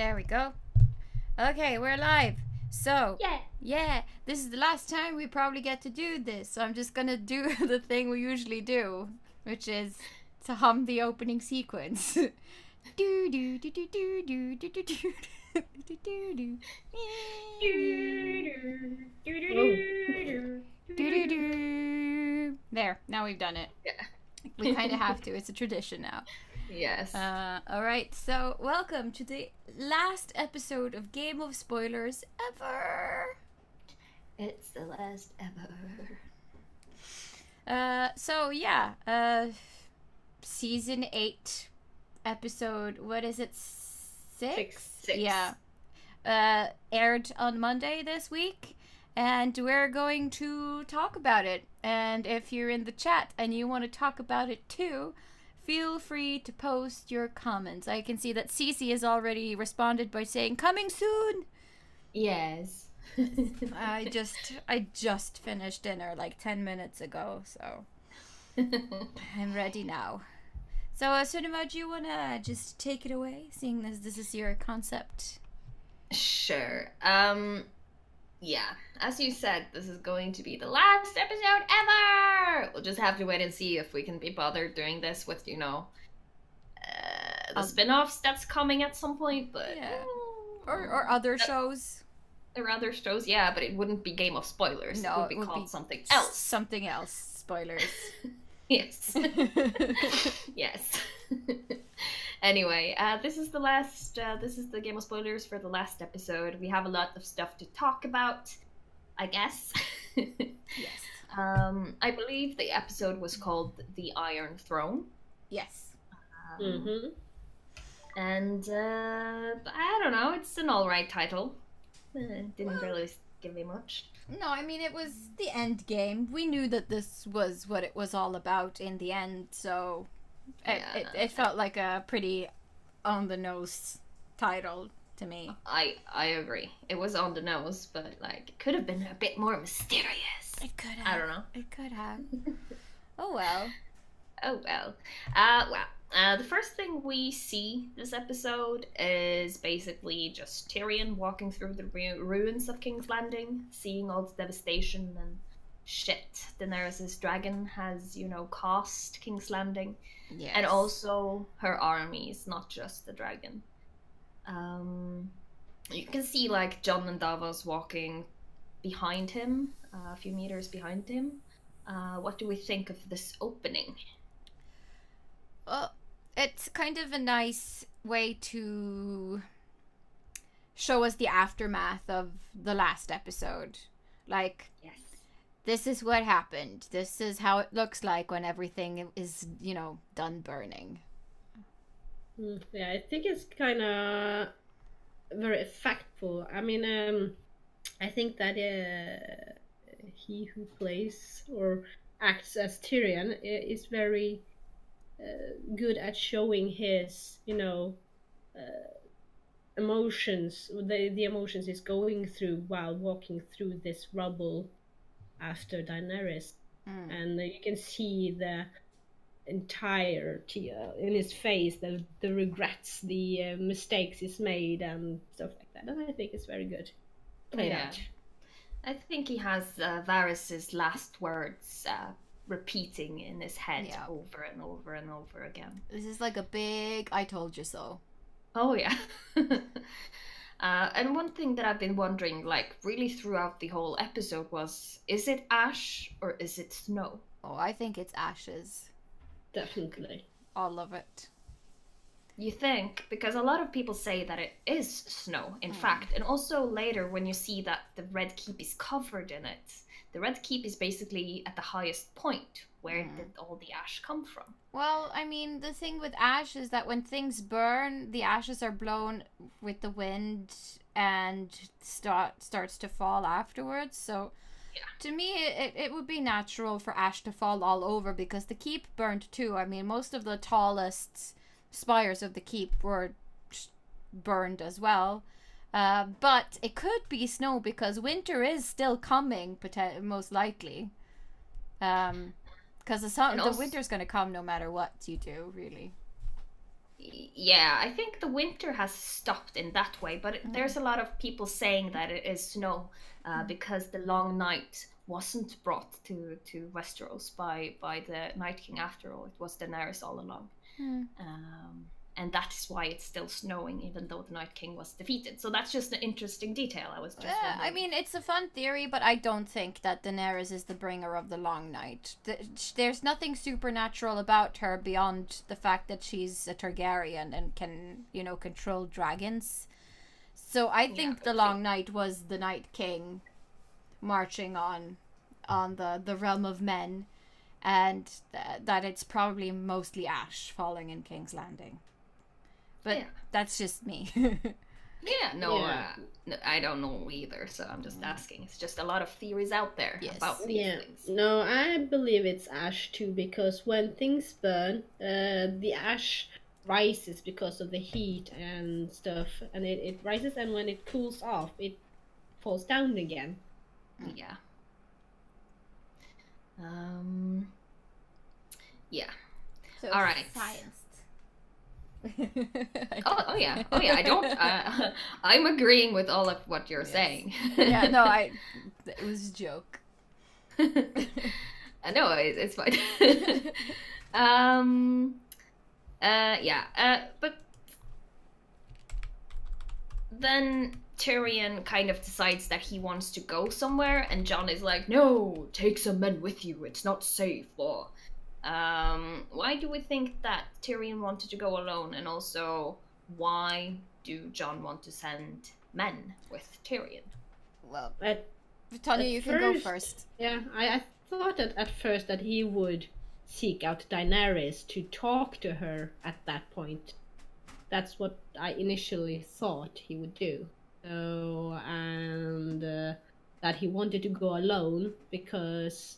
There we go. Okay, we're live. So, Yeah. this is the last time we probably get to do this. So I'm just gonna do the thing we usually do, which is to hum the opening sequence. Do do do do do do do do do do do do. There, now we've done it. Yeah. We kind of have to. It's a tradition now. Yes. All right. So, welcome to the last episode of Game of Spoilers ever. It's the last ever. Season 8, episode. What is it? 6? Six. Yeah. Aired on Monday this week, and we're going to talk about it. And if you're in the chat and you want to talk about it too, feel free to post your comments. I can see that Cece has already responded by saying, "Coming soon!" Yes. I just finished dinner like 10 minutes ago, so I'm ready now. So, Sunima, do you want to just take it away, seeing as this is your concept? Sure. Yeah. As you said, this is going to be the last episode ever! We'll just have to wait and see if we can be bothered doing this with, the spin-offs that's coming at some point, but... Yeah. Or other shows. Or other shows, yeah, but it wouldn't be Game of Spoilers. No, it would be called something else. Something else. Spoilers. Yes. Yes. Anyway, this is the Game of Spoilers for the last episode. We have a lot of stuff to talk about, I guess. Yes. I believe the episode was called The Iron Throne. Yes. And, I don't know, it's an alright title. Didn't really give me much. No, I mean, it was the end game. We knew that this was what it was all about in the end, so it felt like a pretty on-the-nose title to me. I agree. It was on the nose, but, it could have been a bit more mysterious. It could have. I don't know. It could have. Oh, well. Oh, well. The first thing we see this episode is basically just Tyrion walking through the ruins of King's Landing, seeing all the devastation and shit Daenerys' dragon has, cost King's Landing. Yes. And also her armies, not just the dragon. You can see, Jon and Davos walking behind him, a few meters behind him. What do we think of this opening? Well, it's kind of a nice way to show us the aftermath of the last episode. Yes. This is what happened. This is how it looks like when everything is, done burning. Yeah, I think it's kind of very factful. I mean, I think that he who plays or acts as Tyrion is very good at showing his, emotions, the emotions he's going through while walking through this rubble after Daenerys. And you can see the entirety in his face, the regrets, the mistakes he's made and stuff like that. And I think it's very good played out. I think he has Varys' last words repeating in his head over and over and over again. This is like a big "I told you so." Oh yeah. And one thing that I've been wondering, really throughout the whole episode was, is it ash or is it snow? Oh, I think it's ashes. Definitely. All of it. You think? Because a lot of people say that it is snow, in fact. And also later when you see that the Red Keep is covered in it, the Red Keep is basically at the highest point. Where did all the ash come from? Well, I mean, the thing with ash is that when things burn, the ashes are blown with the wind and starts to fall afterwards. So to me, it would be natural for ash to fall all over because the keep burned too. I mean, most of the tallest spires of the keep were burned as well. But it could be snow because winter is still coming, most likely. Because the winter's going to come no matter what you do, really. Yeah, I think the winter has stopped in that way, but there's a lot of people saying that it is snow because the long night wasn't brought to Westeros by the Night King after all. It was Daenerys all along. And that's why it's still snowing, even though the Night King was defeated. So that's just an interesting detail. I was just wondering. I mean, it's a fun theory, but I don't think that Daenerys is the bringer of the long night. There's nothing supernatural about her beyond the fact that she's a Targaryen and can, control dragons. So I think the long night was the Night King marching on the realm of men, and that it's probably mostly ash falling in King's Landing. But that's just me. I don't know either, so I'm just asking. It's just a lot of theories out there about these things. No, I believe it's ash too, because when things burn, the ash rises because of the heat and stuff, and it rises, and when it cools off, it falls down again. Yeah. So all right. Science. Oh yeah. I don't. I'm agreeing with all of what you're saying. Yeah, no, it was a joke. No, it's fine. But then Tyrion kind of decides that he wants to go somewhere, and Jon is like, "No, take some men with you. It's not safe." Or why do we think that Tyrion wanted to go alone, and also why do Jon want to send men with Tyrion? Well, Tanya, you can go first. Yeah, I thought at first that he would seek out Daenerys to talk to her at that point. That's what I initially thought he would do. So, and that he wanted to go alone because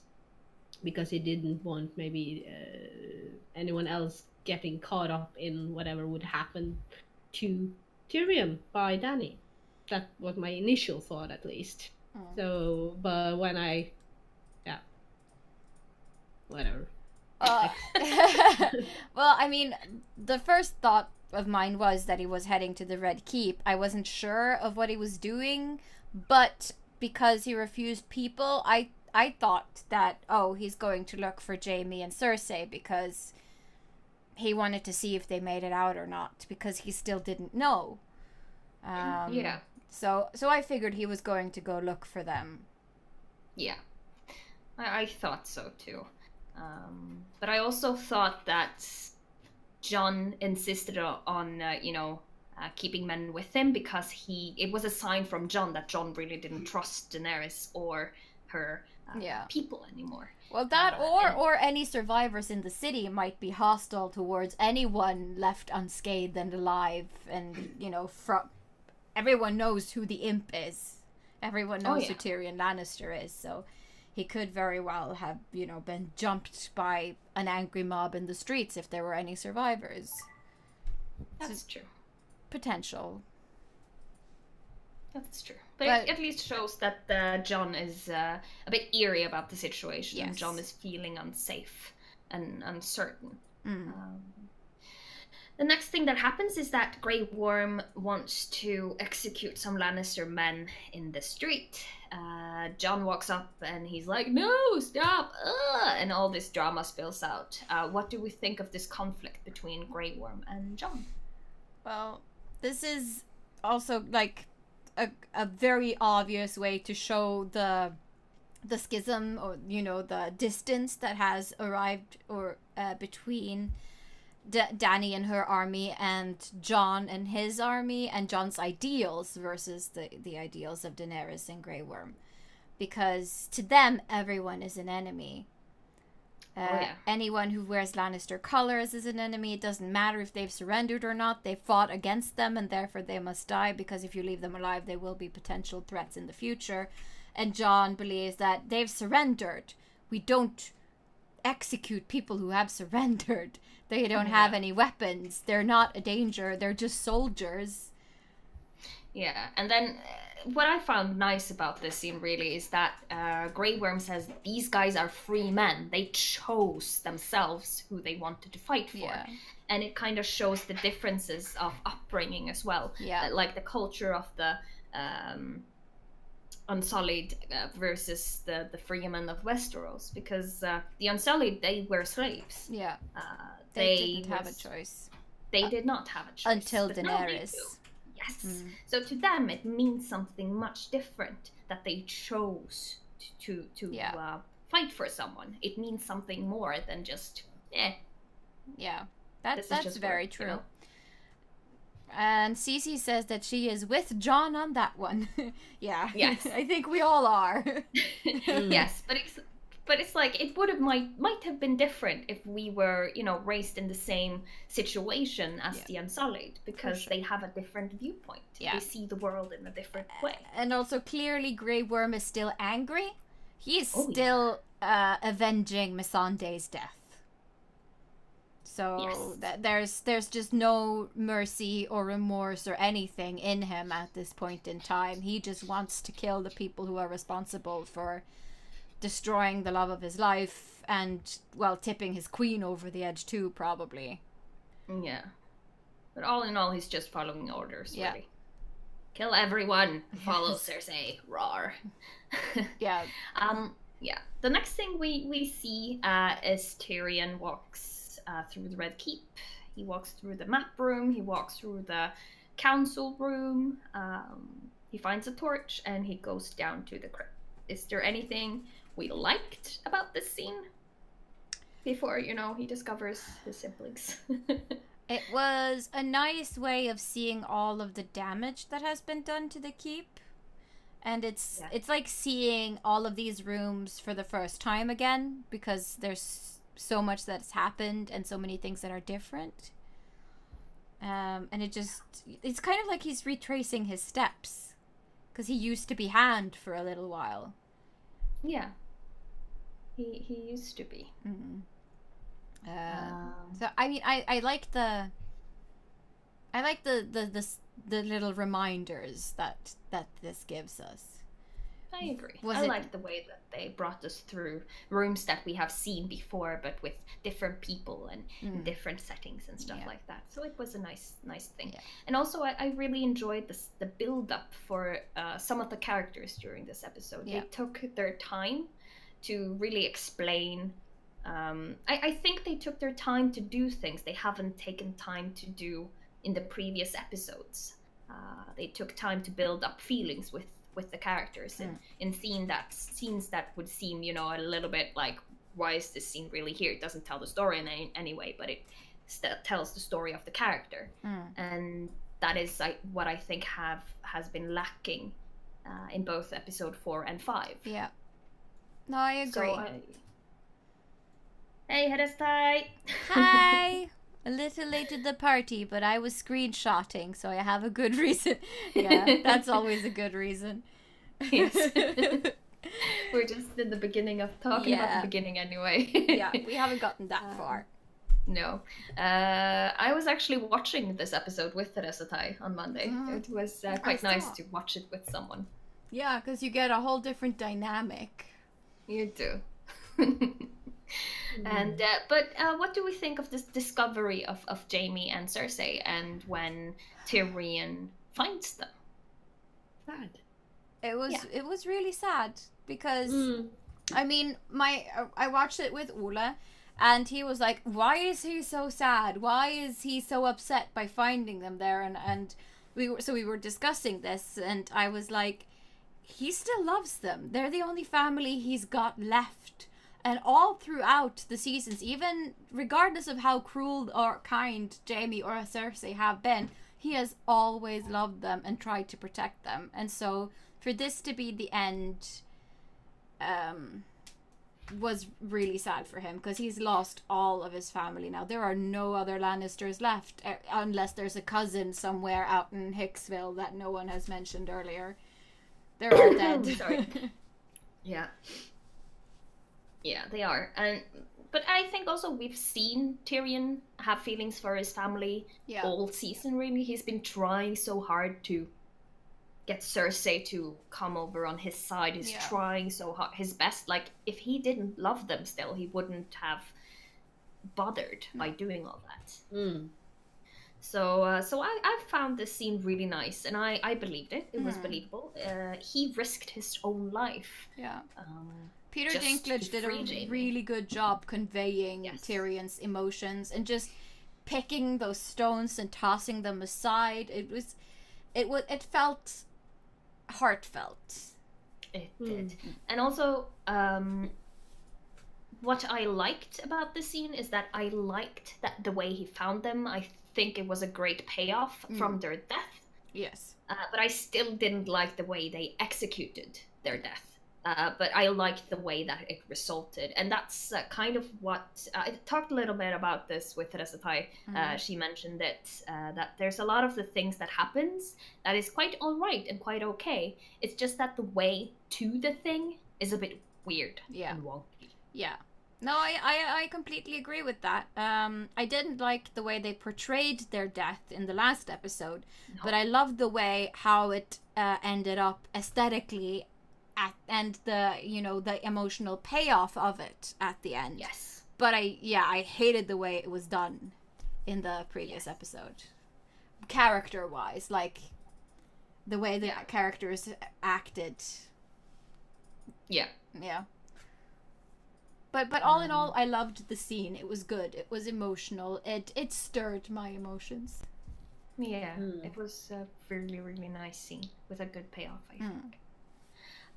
he didn't want maybe anyone else getting caught up in whatever would happen to Tyrion by Dany. That was my initial thought, at least. So, but when whatever. Well, I mean, the first thought of mine was that he was heading to the Red Keep. I wasn't sure of what he was doing, but because he refused people, I thought that, he's going to look for Jaime and Cersei because he wanted to see if they made it out or not, because he still didn't know. So I figured he was going to go look for them. Yeah. I thought so too. But I also thought that Jon insisted on keeping men with him because it was a sign from Jon that Jon really didn't trust Daenerys or her people anymore. Well, that or any survivors in the city might be hostile towards anyone left unscathed and alive, and everyone knows who the imp is. Everyone knows who Tyrion Lannister is, so he could very well have, been jumped by an angry mob in the streets if there were any survivors. That's true. Potential. That's true. But it at least shows that Jon is a bit eerie about the situation. Yes. And Jon is feeling unsafe and uncertain. The next thing that happens is that Grey Worm wants to execute some Lannister men in the street. Jon walks up and he's like, "No, stop!" And all this drama spills out. What do we think of this conflict between Grey Worm and Jon? Well, this is also like a very obvious way to show the schism, or the distance that has arrived between Dany and her army and Jon and his army, and Jon's ideals versus the ideals of Daenerys and Grey Worm, because to them everyone is an enemy. Anyone who wears Lannister colors is an enemy. It doesn't matter if they've surrendered or not. They fought against them, and therefore they must die, because if you leave them alive, they will be potential threats in the future. And Jon believes that they've surrendered. We don't execute people who have surrendered. They don't have any weapons. They're not a danger. They're just soldiers. Yeah, and then what I found nice about this scene really is that Grey Worm says these guys are free men. They chose themselves who they wanted to fight for. Yeah. And it kind of shows the differences of upbringing as well. Yeah. Like the culture of the Unsullied versus the freemen of Westeros. Because the Unsullied, they were slaves. Yeah. They didn't have a choice. They did not have a choice. Until Daenerys. Yes. So to them, it means something much different that they chose to fight for someone. It means something more than just, Yeah, that's very true. You know? And Cece says that she is with John on that one. Yeah. Yes. I think we all are. Yes, but it's like it might have been different if we were, raised in the same situation as the Unsullied, because they have a different viewpoint. Yeah. They see the world in a different way. And also clearly Grey Worm is still angry. He is still avenging Missandei's death. So there's just no mercy or remorse or anything in him at this point in time. He just wants to kill the people who are responsible for destroying the love of his life and, well, tipping his queen over the edge too, probably. Yeah. But all in all, he's just following orders, really. Kill everyone. Follow Cersei. Roar. Yeah. Yeah. The next thing we see is Tyrion walks through the Red Keep. He walks through the map room. He walks through the council room. He finds a torch and he goes down to the crypt. Is there anything we liked about this scene before, he discovers his siblings? It was a nice way of seeing all of the damage that has been done to the keep. And it's like seeing all of these rooms for the first time again, because there's so much that's happened and so many things that are different. And it's kind of like he's retracing his steps, because he used to be Hand for a little while. Yeah. He used to be. Mm-hmm. So I mean, I like the little reminders that this gives us. I agree. I like the way that they brought us through rooms that we have seen before, but with different people and in different settings and stuff like that. So it was a nice thing. Yeah. And also, I really enjoyed the build up for some of the characters during this episode. Yeah. They took their time to really explain. I think they took their time to do things they haven't taken time to do in the previous episodes. They took time to build up feelings with the characters and in scenes that would seem, a little bit like, why is this scene really here? It doesn't tell the story in any way, but it tells the story of the character. And that is what I think has been lacking in both episode 4 and 5. Yeah. No, I agree. So hey, Hedestai! Hi! A little late to the party, but I was screenshotting, so I have a good reason. Yeah, that's always a good reason. Yes. We're just in the beginning of talking about the beginning anyway. Yeah, we haven't gotten that far. No. I was actually watching this episode with Hedestai on Monday. It was quite nice to watch it with someone. Yeah, because you get a whole different dynamic. You do. And but what do we think of this discovery of Jaime and Cersei, and when Tyrion finds them? Sad. It was really sad, because I mean, I watched it with Ola, and he was like, why is he so sad? Why is he so upset by finding them there? And we were discussing this, and I was like, he still loves them. They're the only family he's got left. And all throughout the seasons, even regardless of how cruel or kind Jaime or Cersei have been, he has always loved them and tried to protect them. And so for this to be the end was really sad for him, because he's lost all of his family now. There are no other Lannisters left, unless there's a cousin somewhere out in Hicksville that no one has mentioned earlier. They're all dead. Sorry. Yeah. Yeah, they are. But I think also we've seen Tyrion have feelings for his family all season, really. He's been trying so hard to get Cersei to come over on his side. He's trying so hard, his best. Like, if he didn't love them still, he wouldn't have bothered by doing all that. So I found this scene really nice, and I believed it. It was believable. He risked his own life. Yeah. Peter Dinklage did a really good job conveying Tyrion's emotions and just picking those stones and tossing them aside. It felt heartfelt. It did. And also, what I liked about the scene is that I liked that the way he found them. I think it was a great payoff from their death. Yes. But I still didn't like the way they executed their death. But I liked the way that it resulted. And that's kind of what... I talked a little bit about this with Resetai. She mentioned that there's a lot of the things that happens that is quite all right and quite okay. It's just that the way to the thing is a bit weird and wonky. Yeah. No, I completely agree with that. I didn't like the way they portrayed their death in the last episode, but I loved the way how it ended up aesthetically, and the emotional payoff of it at the end. Yes. But I hated the way it was done in the previous episode, character-wise, like the way the characters acted. Yeah. Yeah. But all in all, I loved the scene. It was good. It was emotional. It stirred my emotions. Yeah, it was a really, really nice scene with a good payoff, I think.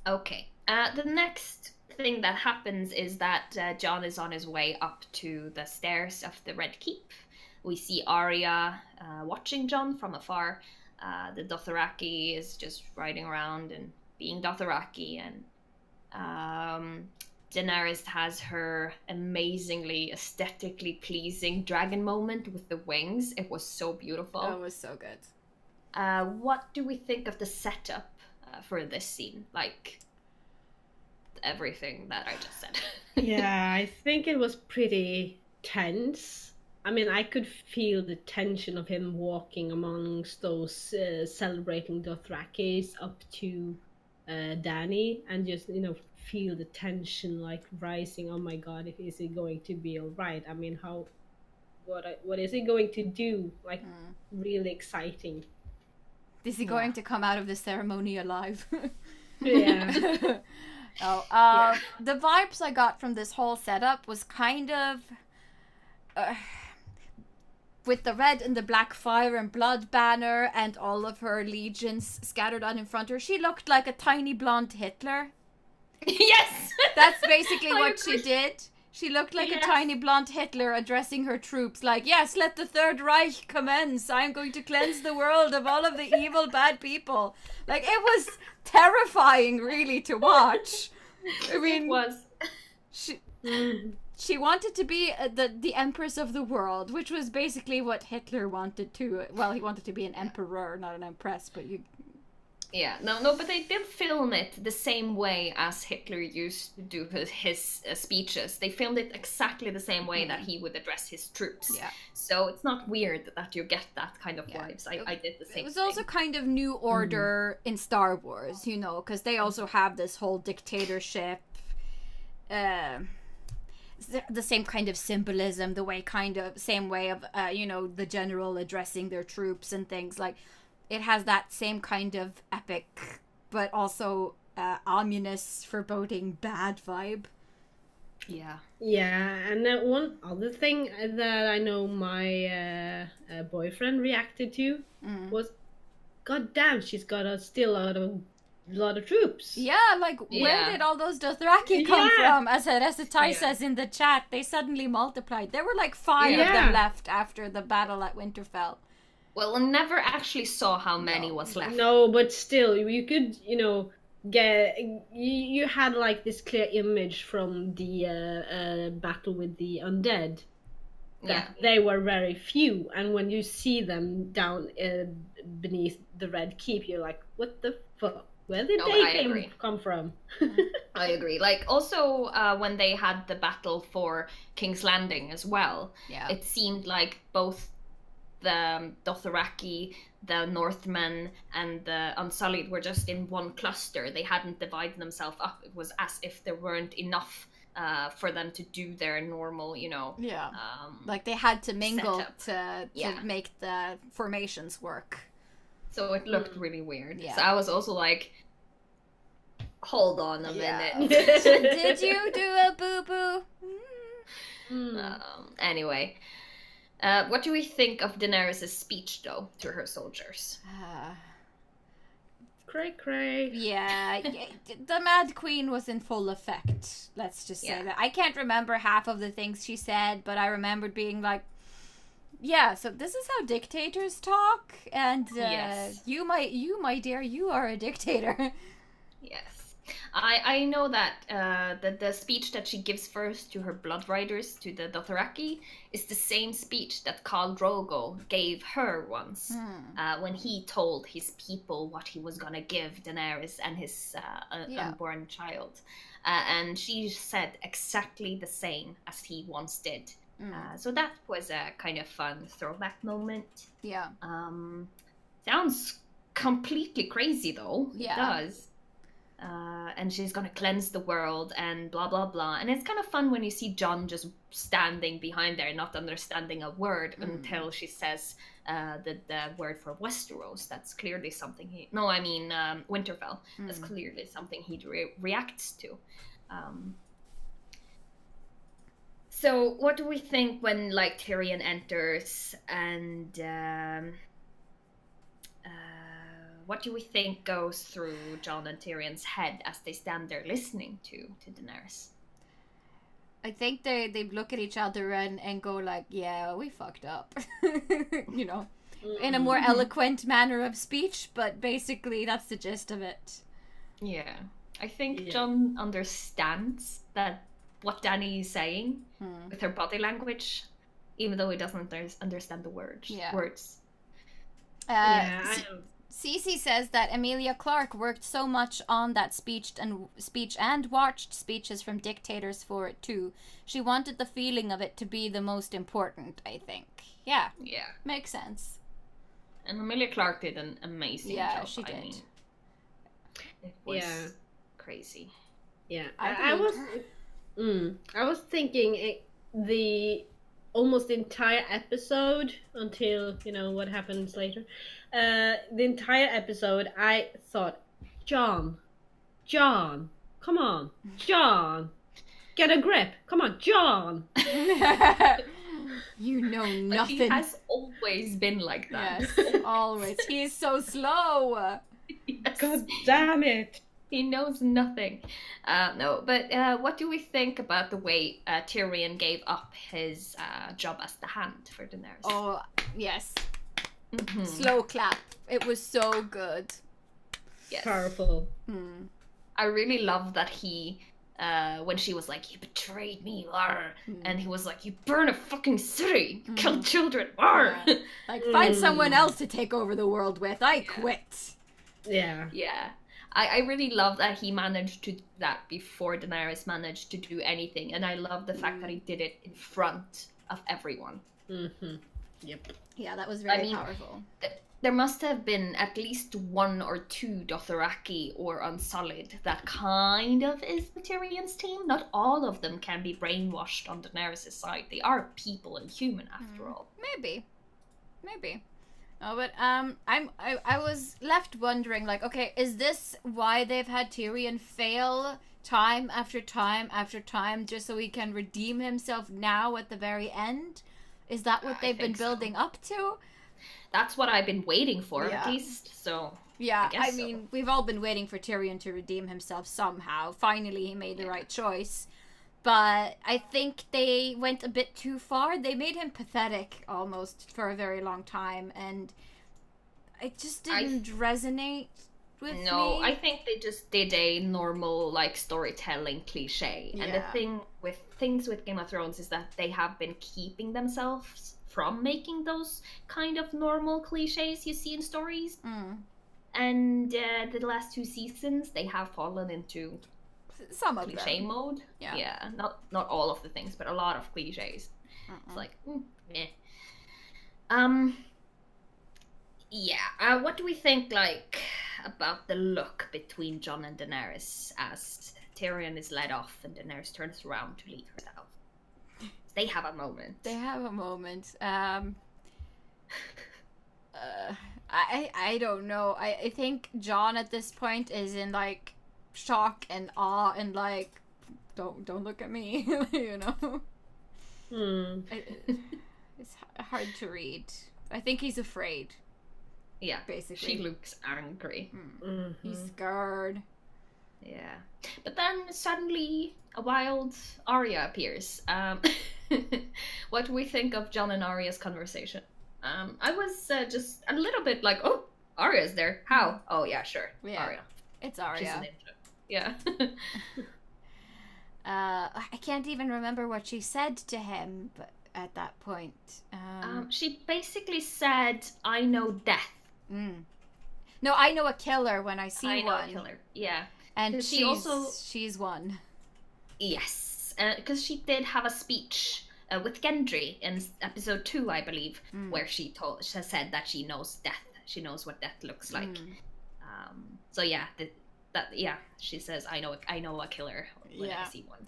Okay. The next thing that happens is that Jon is on his way up to the stairs of the Red Keep. We see Arya watching Jon from afar. The Dothraki is just riding around and being Dothraki, and Daenerys has her amazingly aesthetically pleasing dragon moment with the wings. It was so beautiful. Oh, it was so good. What do we think of the setup for this scene? Like, everything that I just said. Yeah, I think it was pretty tense. I mean, I could feel the tension of him walking amongst those celebrating Dothrakis up to Dany, and just, feel the tension like rising. Oh my god, is it going to be all right? I mean, what is he going to do? Like, really exciting. Is he going to come out of the ceremony alive? Yeah. The vibes I got from this whole setup was kind of with the red and the black fire and blood banner and all of her legions scattered on in front of her. She looked like a tiny blonde Hitler. Yes! That's basically what she did. She looked like a tiny blonde Hitler addressing her troops like, yes, let the Third Reich commence. I am going to cleanse the world of all of the evil, bad people. Like, it was terrifying, really, to watch. I mean, it was. She wanted to be the empress of the world, which was basically what Hitler wanted to. Well, he wanted to be an emperor, not an empress, but you... Yeah, no, but they did film it the same way as Hitler used to do his speeches. They filmed it exactly the same way that he would address his troops. Yeah. So it's not weird that you get that kind of vibes. I did the same thing. It was also kind of New Order in Star Wars, because they also have this whole dictatorship, the same kind of symbolism, same way of, the general addressing their troops and things like... It has that same kind of epic, but also ominous, foreboding, bad vibe. Yeah. Yeah, and one other thing that I know my boyfriend reacted to was, God damn, she's got still a lot of troops. Yeah, like, where did all those Dothraki come from? As Resetai says in the chat, they suddenly multiplied. There were like 5 of them left after the battle at Winterfell. Well, I never actually saw how many was left. No, but still, you could, you had like this clear image from the battle with the undead that they were very few, and when you see them down beneath the Red Keep, you're like, what the fuck? Where did they come from? I agree. Like, also, when they had the battle for King's Landing as well, it seemed like both the Dothraki, the Northmen, and the Unsullied were just in one cluster. They hadn't divided themselves up. It was as if there weren't enough for them to do their normal, like they had to mingle setup. to make the formations work. So it looked really weird. Yeah. So I was also like, hold on a minute. Did you do a boo-boo? Anyway, what do we think of Daenerys' speech, though, to her soldiers? Cray. Yeah, the Mad Queen was in full effect. Let's just say that. I can't remember half of the things she said, but I remembered being like, yeah, so this is how dictators talk, and you, my dear, you are a dictator. Yes. I know that the speech that she gives first to her blood riders, to the Dothraki, is the same speech that Khal Drogo gave her once when he told his people what he was gonna give Daenerys and his unborn child. And she said exactly the same as he once did. So that was a kind of fun throwback moment. Yeah. Sounds completely crazy, though. Yeah. It does. And she's gonna cleanse the world and blah blah blah, and it's kind of fun when you see Jon just standing behind there not understanding a word until she says the word for Westeros. That's clearly something Winterfell. That's clearly something he reacts to. So what do we think when Tyrion enters, and what do we think goes through Jon and Tyrion's head as they stand there listening to Daenerys? I think they look at each other and go like, yeah, we fucked up. In a more eloquent manner of speech, but basically that's the gist of it. Yeah. I think Jon understands what Dany is saying with her body language, even though he doesn't understand the words. Cece says that Emilia Clarke worked so much on that speech and watched speeches from dictators for it too. She wanted the feeling of it to be the most important, I think. Yeah. Makes sense. And Emilia Clarke did an amazing job. Yeah, she did. It was crazy. Yeah. I was thinking the almost entire episode until what happens later. The entire episode, I thought, Jon, come on, Jon, get a grip, come on, Jon. You know nothing. But he has always been like that. Yes, always. He is so slow. Yes. God damn it. He knows nothing. No, but what do we think about the way Tyrion gave up his job as the Hand for Daenerys? Oh, yes. Slow clap. It was so good. Yes. Powerful. I really love that he, when she was like, you betrayed me, and he was like, you burn a fucking city, kill children, Yeah. Like, find someone else to take over the world with. I quit. Yeah. Yeah. I really love that he managed to do that before Daenerys managed to do anything, and I love the fact that he did it in front of everyone. Yep. Yeah, that was very powerful. There must have been at least one or two Dothraki or Unsullied that kind of is the Tyrion's team. Not all of them can be brainwashed on Daenerys' side. They are people and human after all. Maybe. Oh, but I was left wondering, like, okay, is this why they've had Tyrion fail time after time after time just so he can redeem himself now at the very end? Is that what they've been building up to? That's what I've been waiting for, at least. So yeah, I mean, we've all been waiting for Tyrion to redeem himself somehow. Finally, he made the right choice. But I think they went a bit too far. They made him pathetic almost for a very long time, and it just didn't resonate with me. No, I think they just did a normal, storytelling cliche. Yeah. And the thing with things with Game of Thrones is that they have been keeping themselves from making those kind of normal cliches you see in stories. And the last 2 seasons, they have fallen into some of cliche mode. Yeah, not all of the things, but a lot of cliches. It's like, meh. Yeah. What do we think, like, about the look between Jon and Daenerys as Tyrion is led off and Daenerys turns around to lead herself? They have a moment. They have a moment. I don't know. I think Jon at this point is in like shock and awe and like don't look at me, you know. It's hard to read. I think he's afraid. Yeah, basically. She looks angry. Mm-hmm. He's scared. Yeah, but then suddenly a wild Arya appears. What do we think of Jon and Arya's conversation? I was just a little bit like, oh, Arya's there. How? Oh yeah, sure. Yeah. Arya. It's Arya. She's a ninja. Yeah. I can't even remember what she said to him at that point. She basically said, I know death. No, I know a killer when I see I know one. a killer. Yeah. And she's one. Yes. Because she did have a speech with Gendry in episode 2, I believe, where she said that she knows death. She knows what death looks like. So yeah, she says, I know a killer when I see one.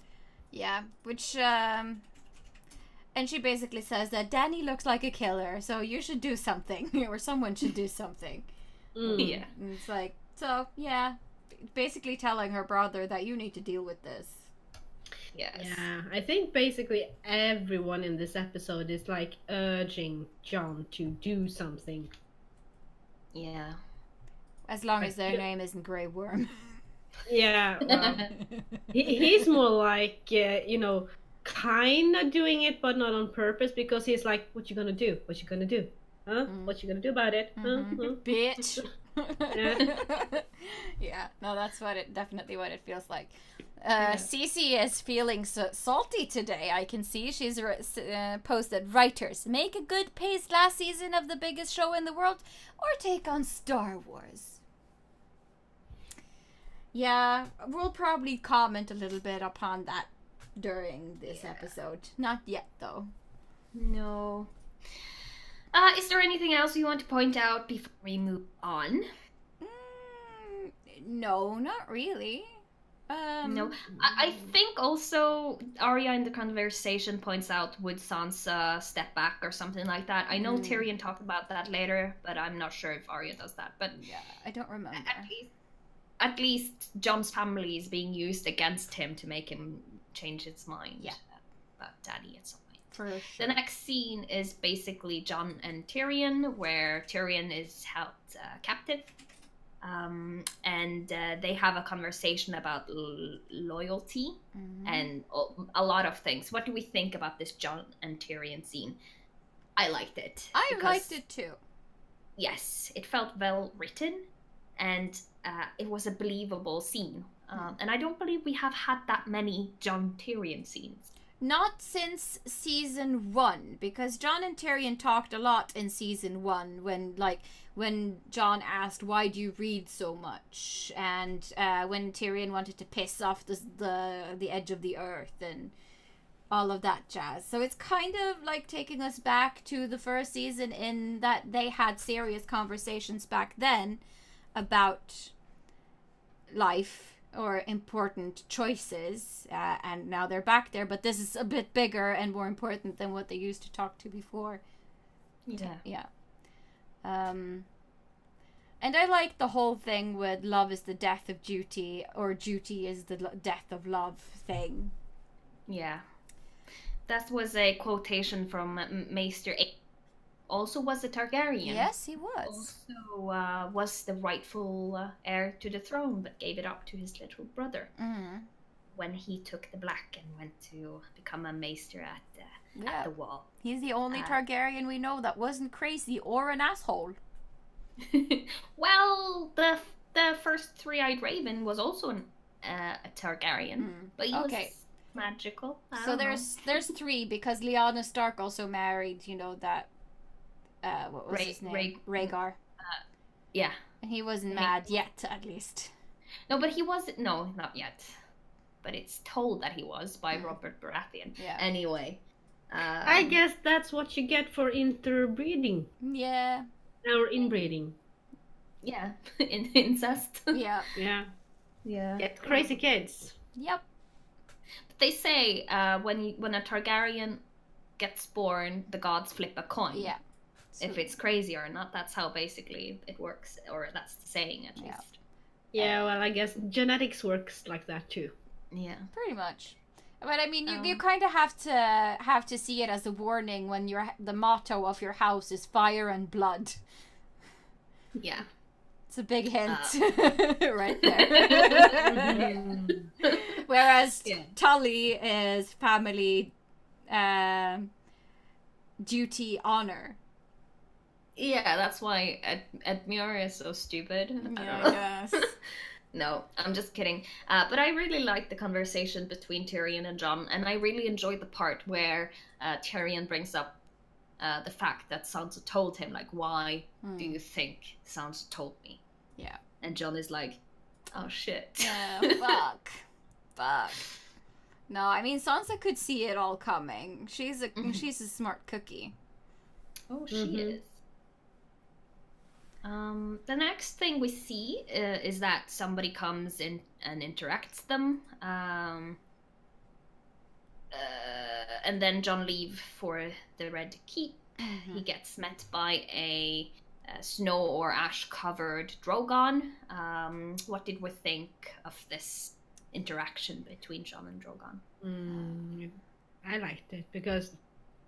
Yeah, which and she basically says that Dany looks like a killer, so you should do something, or someone should do something. Yeah. And it's like, so yeah, basically telling her brother that you need to deal with this. Yes. Yeah, I think basically everyone in this episode is like urging Jon to do something. Yeah. As long as their name isn't Grey Worm. Yeah, well, he's more like, kind of doing it, but not on purpose, because he's like, what you gonna do? What you gonna do? Huh? What you gonna do about it? Bitch. Yeah, no, that's definitely what it feels like. Cece is feeling salty today. I can see she's posted, writers, make a good pace last season of the biggest show in the world, or take on Star Wars. Yeah, we'll probably comment a little bit upon that during this episode. Not yet, though. No. Is there anything else you want to point out before we move on? No, not really. No. I think also Arya in the conversation points out, would Sansa step back or something like that? I know Tyrion talked about that later, but I'm not sure if Arya does that. But yeah, I don't remember. At least Jon's family is being used against him to make him change his mind about Daddy at some point. For sure. The next scene is basically Jon and Tyrion, where Tyrion is held captive. And they have a conversation about loyalty and a lot of things. What do we think about this Jon and Tyrion scene? I liked it. I liked it too. Yes, it felt well written, and it was a believable scene. And I don't believe we have had that many Jon Tyrion scenes. Not since season 1, because Jon and Tyrion talked a lot in season 1 when Jon asked, why do you read so much? And when Tyrion wanted to piss off the edge of the earth and all of that jazz. So it's kind of like taking us back to the first season, in that they had serious conversations back then about life or important choices, and now they're back there, but this is a bit bigger and more important than what they used to talk to before. Yeah. And I like the whole thing with love is the death of duty, or duty is the death of love thing. Yeah. That was a quotation from Maester A. Also was a Targaryen. Yes, he was. Also was the rightful heir to the throne, but gave it up to his little brother when he took the black and went to become a maester at the wall. He's the only Targaryen we know that wasn't crazy or an asshole. Well, the first three-eyed raven was also a Targaryen, but he was magical. So there's 3, because Lyanna Stark also married, that. What was his name? Rhaegar. Yeah. And he wasn't mad yet, at least. No, but he wasn't. No, not yet. But it's told that he was by Robert Baratheon. Yeah. Anyway. I guess that's what you get for interbreeding. Yeah. Or inbreeding. Yeah, incest. Yeah. Yeah. Yeah. Get crazy kids. Yep. But they say when a Targaryen gets born, the gods flip a coin. Yeah. If it's crazy or not, that's how basically it works, or that's the saying at least. Yeah, well, I guess genetics works like that too. Yeah. Pretty much. But I mean, you kind of have to see it as a warning when the motto of your house is fire and blood. Yeah. It's a big hint right there. Whereas Tully is family, duty, honor. Yeah, that's why Edmure is so stupid. Yeah, I guess. No, I'm just kidding. But I really liked the conversation between Tyrion and Jon, and I really enjoyed the part where Tyrion brings up the fact that Sansa told him, like, why do you think Sansa told me? Yeah. And Jon is like, oh shit. Yeah, fuck. No, I mean, Sansa could see it all coming. She's a smart cookie. Oh, she is. The next thing we see is that somebody comes in and interacts them. And then Jon leaves for the Red Keep. He gets met by a snow or ash covered Drogon. What did we think of this interaction between Jon and Drogon? I liked it because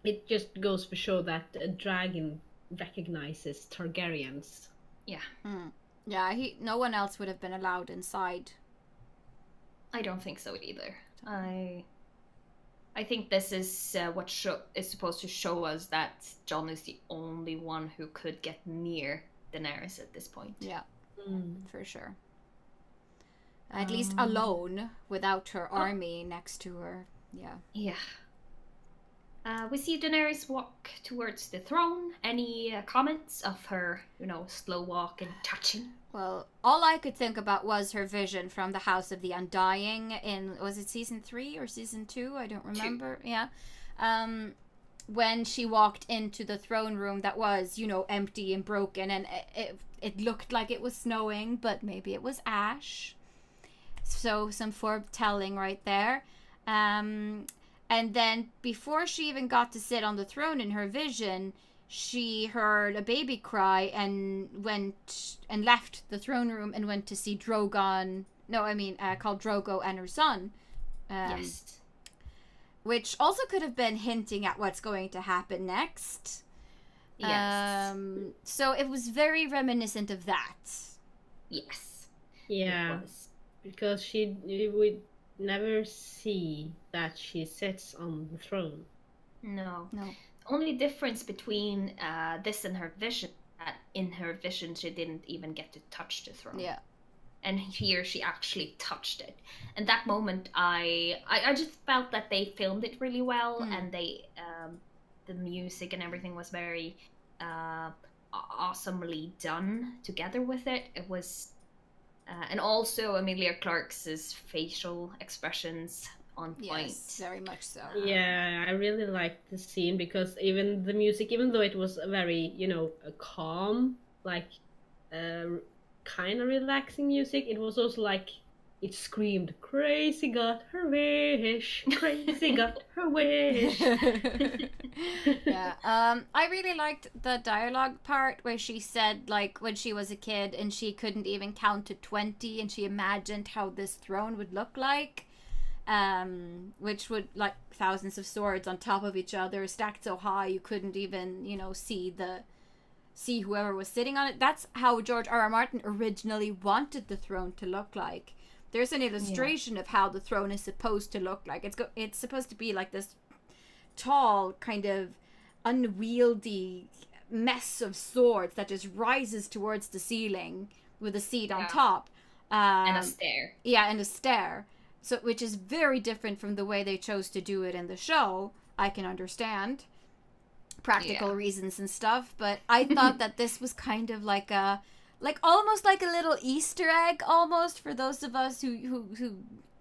it just goes for show that a dragon recognizes Targaryens. Yeah. Yeah, no one else would have been allowed inside. I don't think so either. I think this is what is supposed to show us that Jon is the only one who could get near Daenerys at this point. Yeah, for sure. At least alone, without her army next to her. Yeah. Yeah. We see Daenerys walk towards the throne. Any comments of her, slow walk and touching? Well, all I could think about was her vision from the House of the Undying in, was it season 3 or season 2? I don't remember. 2. Yeah. When she walked into the throne room that was, empty and broken, and it looked like it was snowing, but maybe it was ash. So some foretelling right there. And then before she even got to sit on the throne in her vision, she heard a baby cry and went and left the throne room and went to see Drogon. No, I mean, called Drogo and her son. Yes. Which also could have been hinting at what's going to happen next. Yes. So it was very reminiscent of that. Yes. Yeah. Because you would never see that she sits on the throne. No. The only difference between this and her vision, that in her vision she didn't even get to touch the throne. Yeah. And here she actually touched it. And that moment, I just felt that they filmed it really well, and they the music and everything was very awesomely done together with it. It was. And also Emilia Clarke's facial expressions on point. Yes, very much so. Yeah, I really liked the scene because even the music, even though it was a very, calm, like, kind of relaxing music, it was also like, it screamed, crazy got her wish, crazy got her wish. Yeah, I really liked the dialogue part where she said, like, when she was a kid and she couldn't even count to 20 and she imagined how this throne would look like, which would, like, thousands of swords on top of each other, stacked so high you couldn't even, see whoever was sitting on it. That's how George R.R. Martin originally wanted the throne to look like. There's an illustration of how the throne is supposed to look like. It's supposed to be like this tall, kind of unwieldy mess of swords that just rises towards the ceiling with a seat on top. And a stair. Yeah, and a stair. So, which is very different from the way they chose to do it in the show. I can understand practical reasons and stuff, but I thought that this was kind of like almost like a little Easter egg, almost, for those of us who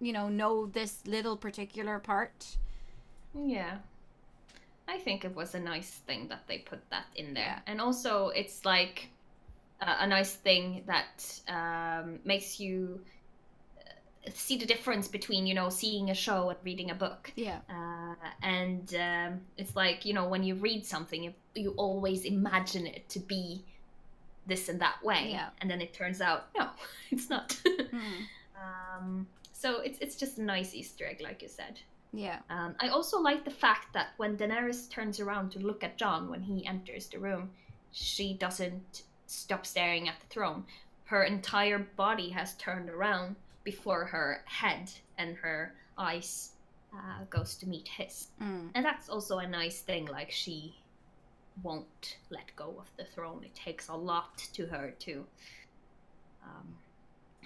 know this little particular part. Yeah. I think it was a nice thing that they put that in there. And also, it's like, a nice thing that makes you see the difference between, you know, seeing a show and reading a book. Yeah. And it's like, you know, when you read something, you always imagine it to be this and that way. Yeah. And then it turns out, no, it's not. So it's just a nice Easter egg, like you said. Yeah. I also like the fact that when Daenerys turns around to look at Jon when he enters the room, she doesn't stop staring at the throne. Her entire body has turned around before her head and her eyes goes to meet his. And that's also a nice thing, like she won't let go of the throne. It takes a lot to her to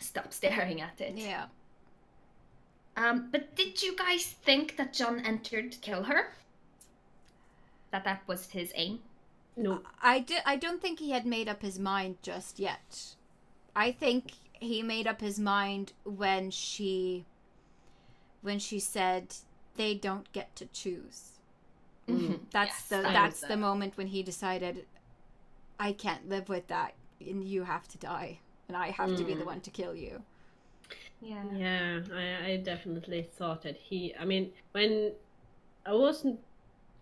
stop staring at it. Yeah. But did you guys think that Jon entered to kill her? That was his aim? No. I don't think he had made up his mind just yet. I think he made up his mind when she said they don't get to choose. That's the moment when he decided, I can't live with that, and you have to die, and I have to be the one to kill you. Yeah, I definitely thought that when I wasn't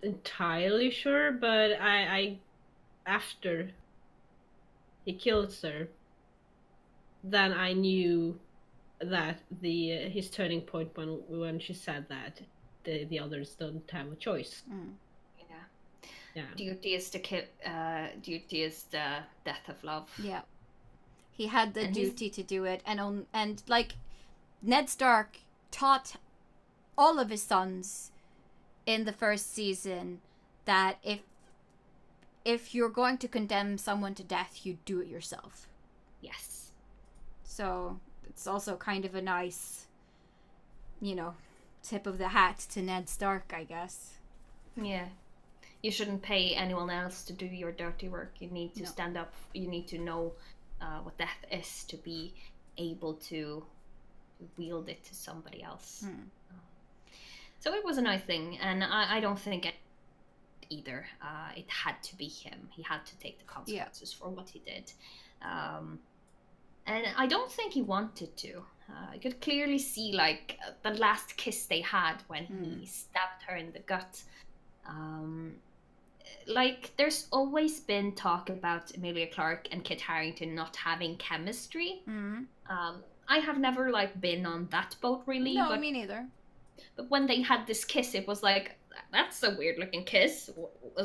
entirely sure, but I after he kills her, then I knew that his turning point when she said that the others don't have a choice. Yeah. Duty is the death of love. Yeah, he had the duty to do it, and like Ned Stark taught all of his sons in the first season that if you're going to condemn someone to death, you do it yourself. Yes. So it's also kind of a nice, you know, tip of the hat to Ned Stark, I guess. Yeah. You shouldn't pay anyone else to do your dirty work. You need to stand up. You need to know what death is to be able to wield it to somebody else. So it was a nice thing, and I don't think it either. It had to be him. He had to take the consequences for what he did. And I don't think he wanted to. I could clearly see, like, the last kiss they had when he stabbed her in the gut. Like, there's always been talk about Emilia Clarke and Kit Harington not having chemistry. I have never, like, been on that boat, really. No, me neither. But when they had this kiss, it was like, that's a weird-looking kiss.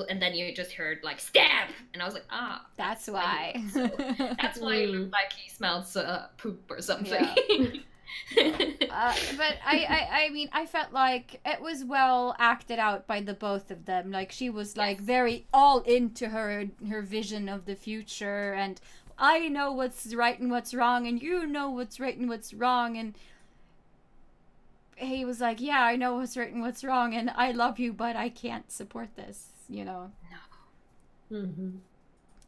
And then you just heard, like, stab! And I was like, That's why. That's why it looked like he smells poop or something. Yeah. But I mean, I felt like it was well acted out by the both of them. Like, she was like very all into her vision of the future, and I know what's right and what's wrong, and you know what's right and what's wrong, and he was like, yeah, I know what's right and what's wrong, and I love you, but I can't support this, you know. No.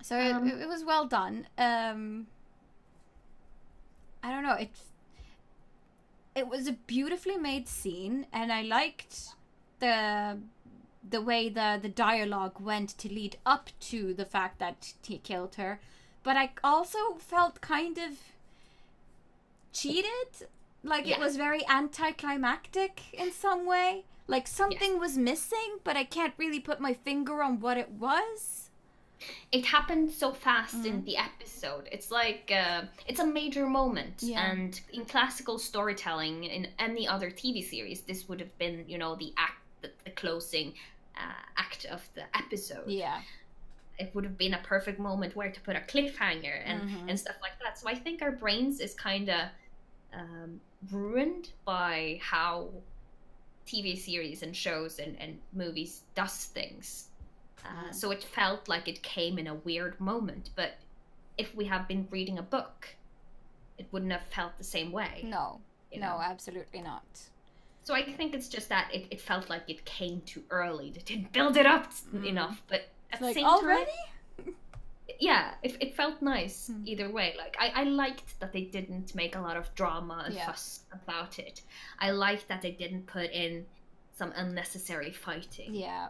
So it was well done. I don't know, it was a beautifully made scene, and I liked the way the dialogue went to lead up to the fact that he killed her, but I also felt kind of cheated. Like, it was very anticlimactic in some way. Like, something was missing, but I can't really put my finger on what it was. It happened so fast in the episode. It's like, it's a major moment. Yeah. And in classical storytelling, in any other TV series, this would have been, you know, the closing act of the episode. Yeah. It would have been a perfect moment where to put a cliffhanger and stuff like that. So I think our brains is kind of ruined by how TV series and shows and movies does things. So it felt like it came in a weird moment, but if we have been reading a book, it wouldn't have felt the same way. No, absolutely not. So I think it's just that it felt like it came too early. They didn't build it up enough, but at the same already? time... Yeah, it felt nice either way. Like, I liked that they didn't make a lot of drama and fuss about it. I liked that they didn't put in some unnecessary fighting. Yeah.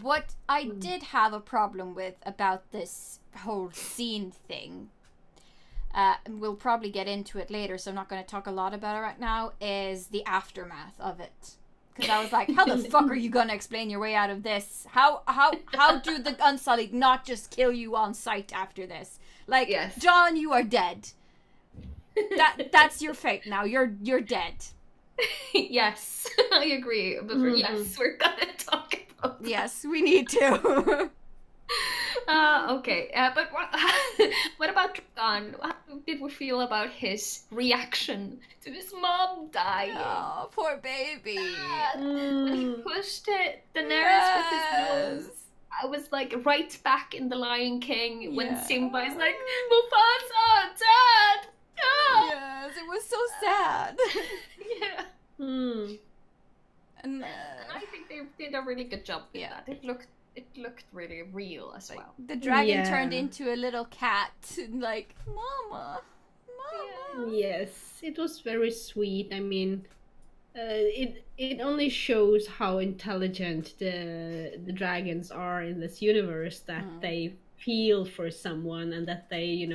What I did have a problem with about this whole scene thing and we'll probably get into it later, so I'm not going to talk a lot about it right now, is the aftermath of it. Because I was like, how the fuck are you going to explain your way out of this? How do the Unsullied not just kill you on sight after this? Like, yes. John, you are dead. That's your fate now. You're dead. Yes, I agree. But yes, we're gonna talk about that. Yes, we need to. Okay. But what about John? How did we feel about his reaction to his mom dying? Oh, poor baby. When he pushed Daenerys with his nose. I was like right back in The Lion King when Simba is like, Mufasa, Dad! Ah! Yes, it was so sad. Yeah. And I think they did a really good job with that. It looked really real as well. The dragon turned into a little cat, like, Mama. Yes, it was very sweet. I mean, it only shows how intelligent the dragons are in this universe, that they feel for someone and that they,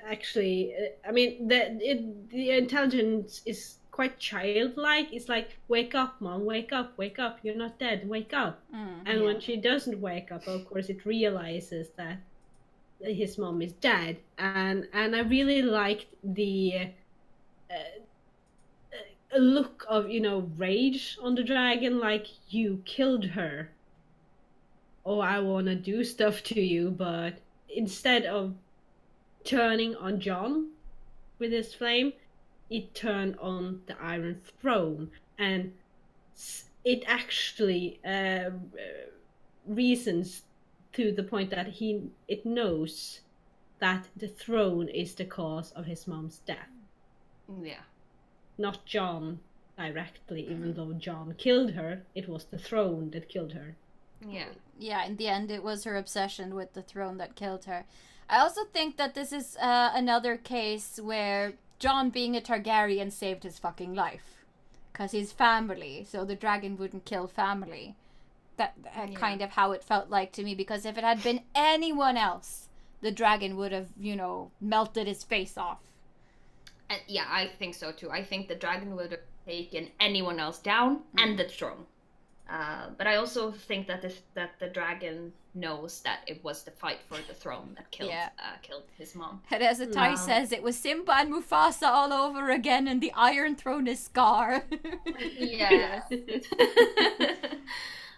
actually, I mean, the intelligence is quite childlike. It's like, wake up, Mom, wake up, you're not dead, wake up. And when she doesn't wake up, of course, it realizes that his mom is dead. And I really liked the look of, rage on the dragon, like, you killed her. Oh, I want to do stuff to you. But instead of turning on John with his flame, it turned on the Iron Throne, and it actually reasons to the point that it knows that the throne is the cause of his mom's death. Yeah. Not John directly, even though John killed her, it was the throne that killed her. Yeah. Yeah, in the end, it was her obsession with the throne that killed her. I also think that this is another case where John being a Targaryen saved his fucking life. Because he's family, so the dragon wouldn't kill family. That kind of how it felt like to me, because if it had been anyone else, the dragon would have, melted his face off. And yeah, I think so too. I think the dragon would have taken anyone else down and the throne. But I also think that the dragon knows that it was the fight for the throne that killed his mom. And as Atai says, it was Simba and Mufasa all over again, and the Iron Throne is Scar. Yes.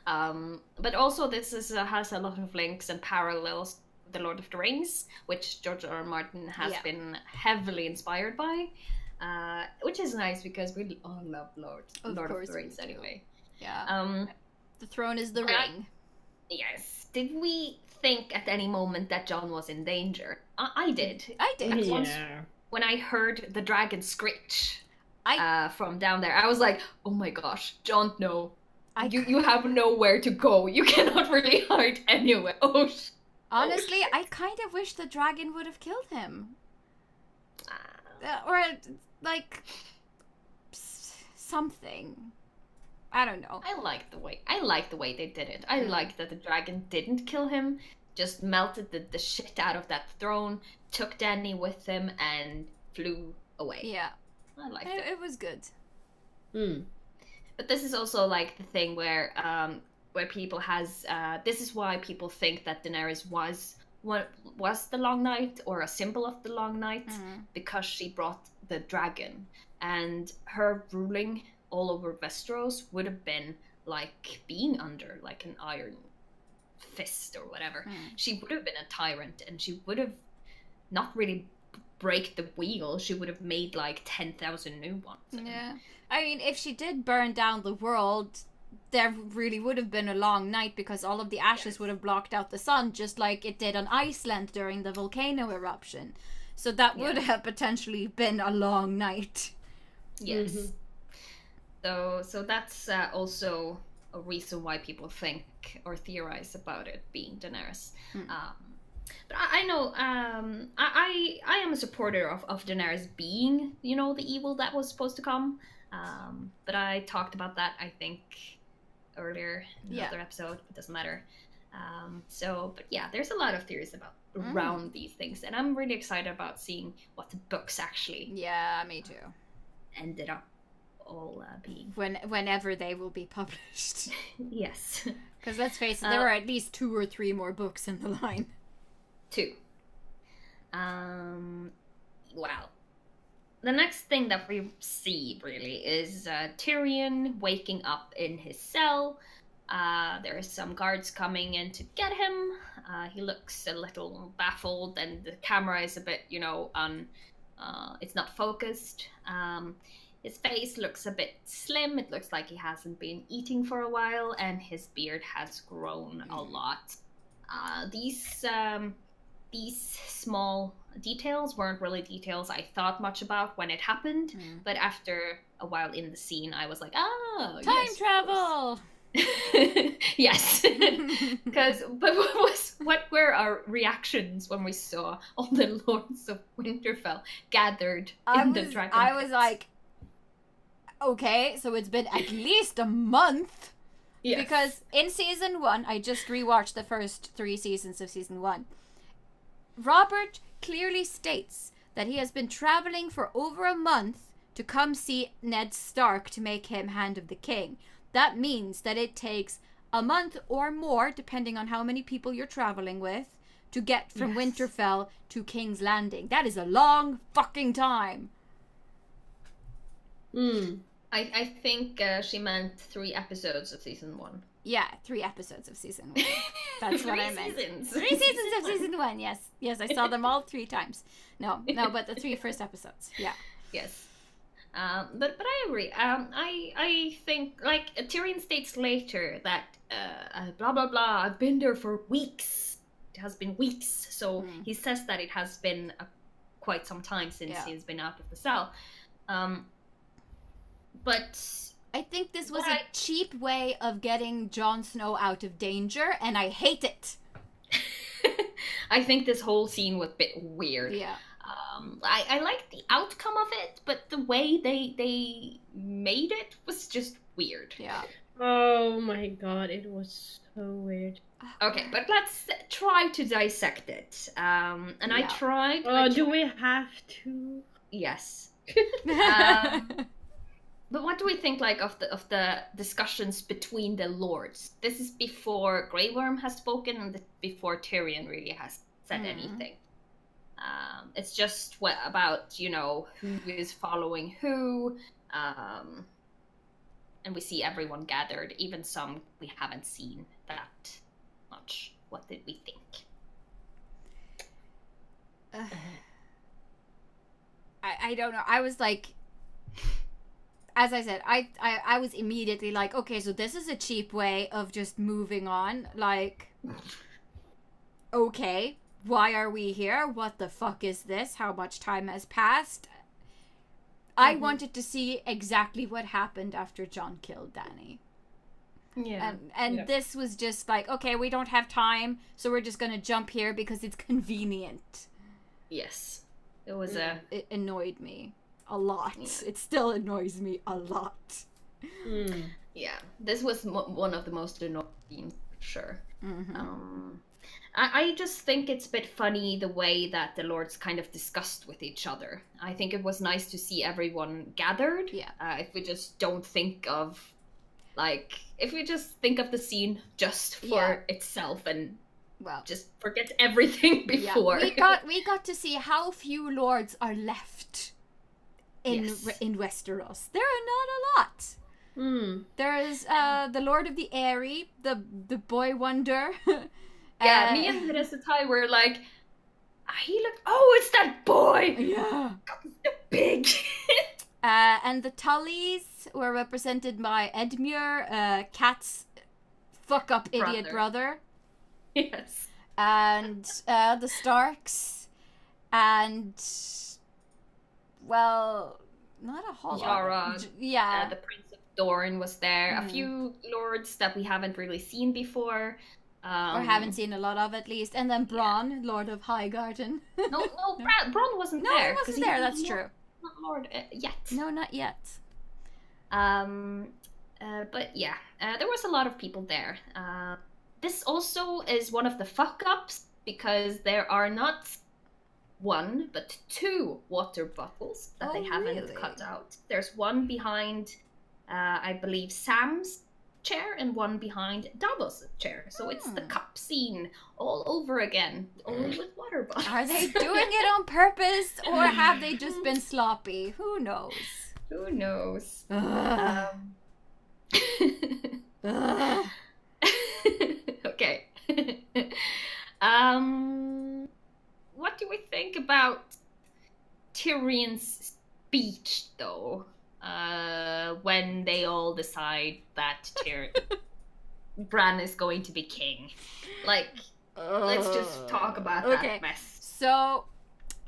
But also this has a lot of links and parallels to The Lord of the Rings, which George R. R. Martin has been heavily inspired by, which is nice because we all love Lord of the Rings anyway. Yeah. The throne is the ring. Yes. Did we think at any moment that John was in danger? I did. Yeah. When I heard the dragon screech from down there, I was like, oh my gosh, John, no. You have nowhere to go. You cannot really hide anywhere. Honestly, I kind of wish the dragon would have killed him. Or, like, something. I don't know. I like the way they did it. I like that the dragon didn't kill him, just melted the shit out of that throne, took Dany with him, and flew away. Yeah. I liked it. It was good. But this is also like the thing where people has this is why people think that Daenerys was the Long Night, or a symbol of the Long Night, because she brought the dragon, and her ruling all over Westeros would have been like being under like an iron fist or whatever. She would have been a tyrant, and she would have not really break the wheel. She would have made like 10,000 new ones. Yeah. I mean, if she did burn down the world, there really would have been a long night, because all of the ashes would have blocked out the sun, just like it did on Iceland during the volcano eruption. So that would have potentially been a long night. Yes. So that's also a reason why people think or theorize about it being Daenerys. But I know I am a supporter of Daenerys being, the evil that was supposed to come. But I talked about that, I think, earlier in another episode. It doesn't matter. But yeah, there's a lot of theories about around these things, and I'm really excited about seeing what the books actually. Yeah, me too. Ended up all being whenever they will be published. Yes, because let's face it, there are at least 2 or 3 more books in the line. 2. Wow. The next thing that we see, really, is Tyrion waking up in his cell. There are some guards coming in to get him. He looks a little baffled, and the camera is a bit, it's not focused. His face looks a bit slim. It looks like he hasn't been eating for a while, and his beard has grown a lot. These small details weren't really details I thought much about when it happened, but after a while in the scene, I was like, oh, time travel! Yes. What were our reactions when we saw all the Lords of Winterfell gathered in the dragon pit? I was like, okay, so it's been at least a month. Yes. Because in season 1, I just rewatched the first 3 seasons of season 1. Robert clearly states that he has been traveling for over a month to come see Ned Stark to make him Hand of the King. That means that it takes a month or more, depending on how many people you're traveling with, to get from Winterfell to King's Landing. That is a long fucking time. I think she meant 3 episodes of season 1. Yeah, 3 episodes of season 1. That's what I meant. 3 seasons of season 1, yes. Yes, I saw them all 3 times. No, but the 3 first episodes. Yeah. Yes. But I agree. I think, like, Tyrion states later that blah blah blah, I've been there for weeks. It has been weeks. So he says that it has been quite some time since he's been out of the cell. But I think this was a cheap way of getting Jon Snow out of danger, and I hate it. I think this whole scene was a bit weird. Yeah. I like the outcome of it, but the way they made it was just weird. Yeah. Oh my god, it was so weird. Okay, but let's try to dissect it. I tried. Oh, do we have to? Yes. But what do we think, like, of the discussions between the lords? This is before Grey Worm has spoken, and before Tyrion really has said anything. It's just about, who is following who, and we see everyone gathered, even some we haven't seen that much. What did we think? I don't know. I was like, as I said, I was immediately like, okay, so this is a cheap way of just moving on. Like, okay, why are we here? What the fuck is this? How much time has passed? I wanted to see exactly what happened after Jon killed Dany. Yeah. And this was just like, okay, we don't have time, so we're just gonna jump here because it's convenient. Yes. It was It annoyed me a lot. Yeah. It still annoys me a lot. Yeah. This was one of the most annoying scenes, for sure. I just think it's a bit funny the way that the lords kind of discussed with each other. I think it was nice to see everyone gathered. Yeah. If we just don't think of, like, if we just think of the scene just for itself and just forget everything before. Yeah. We got to see how few lords are left in Westeros. There are not a lot. There's the Lord of the Eyrie, the Boy Wonder. Yeah, me and Vanessa Ty were like, it's that boy! Yeah. God, he's so big! And the Tullys were represented by Edmure, Kat's fuck-up idiot brother. Yes. And the Starks. And, well, not a whole lot. Yeah. The Prince of Dorne was there. A few lords that we haven't really seen before. Or haven't seen a lot of, at least. And then Bronn, Lord of Highgarden. No, Bronn wasn't there. No, he wasn't there, that's true. Not Lord yet. No, not yet. But yeah, there was a lot of people there. this also is one of the fuck-ups, because there are not one, but 2 water bottles that they haven't cut out. There's one behind, I believe, Sam's chair, and one behind Davos' chair. So it's the cup scene all over again, only with water bottles. Are they doing it on purpose, or have they just been sloppy? Who knows? Who knows? Okay. What do we think about Tyrion's speech, though? When they all decide that Bran is going to be king. Like, let's just talk about that mess. So,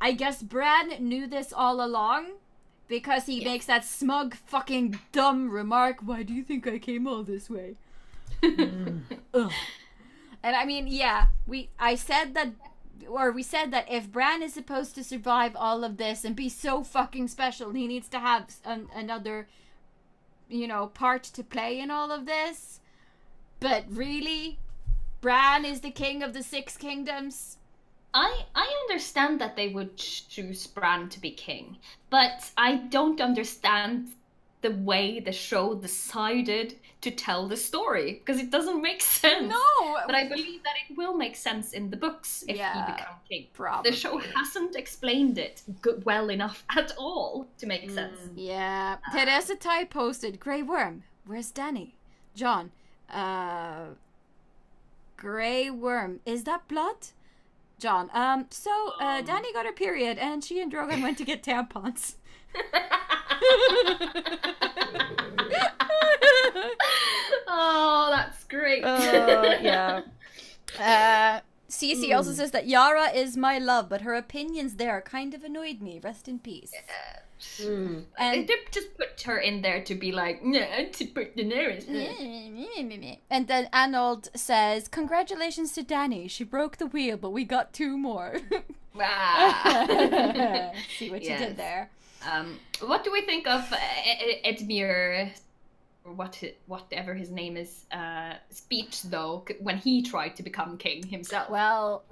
I guess Bran knew this all along, because he makes that smug fucking dumb remark, "Why do you think I came all this way?" And I mean, yeah, we said that if Bran is supposed to survive all of this and be so fucking special, he needs to have another, part to play in all of this. But really, Bran is the king of the 6 kingdoms. I understand that they would choose Bran to be king, but I don't understand the way the show decided to tell the story, because it doesn't make sense. No! But I believe that it will make sense in the books if he becomes king. Probably. The show hasn't explained it well enough at all to make sense. Yeah. Teresa Tai posted, "Grey Worm, where's Danny? John, Grey Worm, is that blood? John, Danny got her period and she and Drogon went to get tampons." Oh, that's great. Yeah. Cece also says that Yara is my love, but her opinions there kind of annoyed me. Rest in peace. And they just put her in there to be like, to put Daenerys. And then Arnold says, "Congratulations to Dany. She broke the wheel, but we got 2 more." See what you did there. What do we think of Edmure, whatever his name is, speech, though, when he tried to become king himself? Well,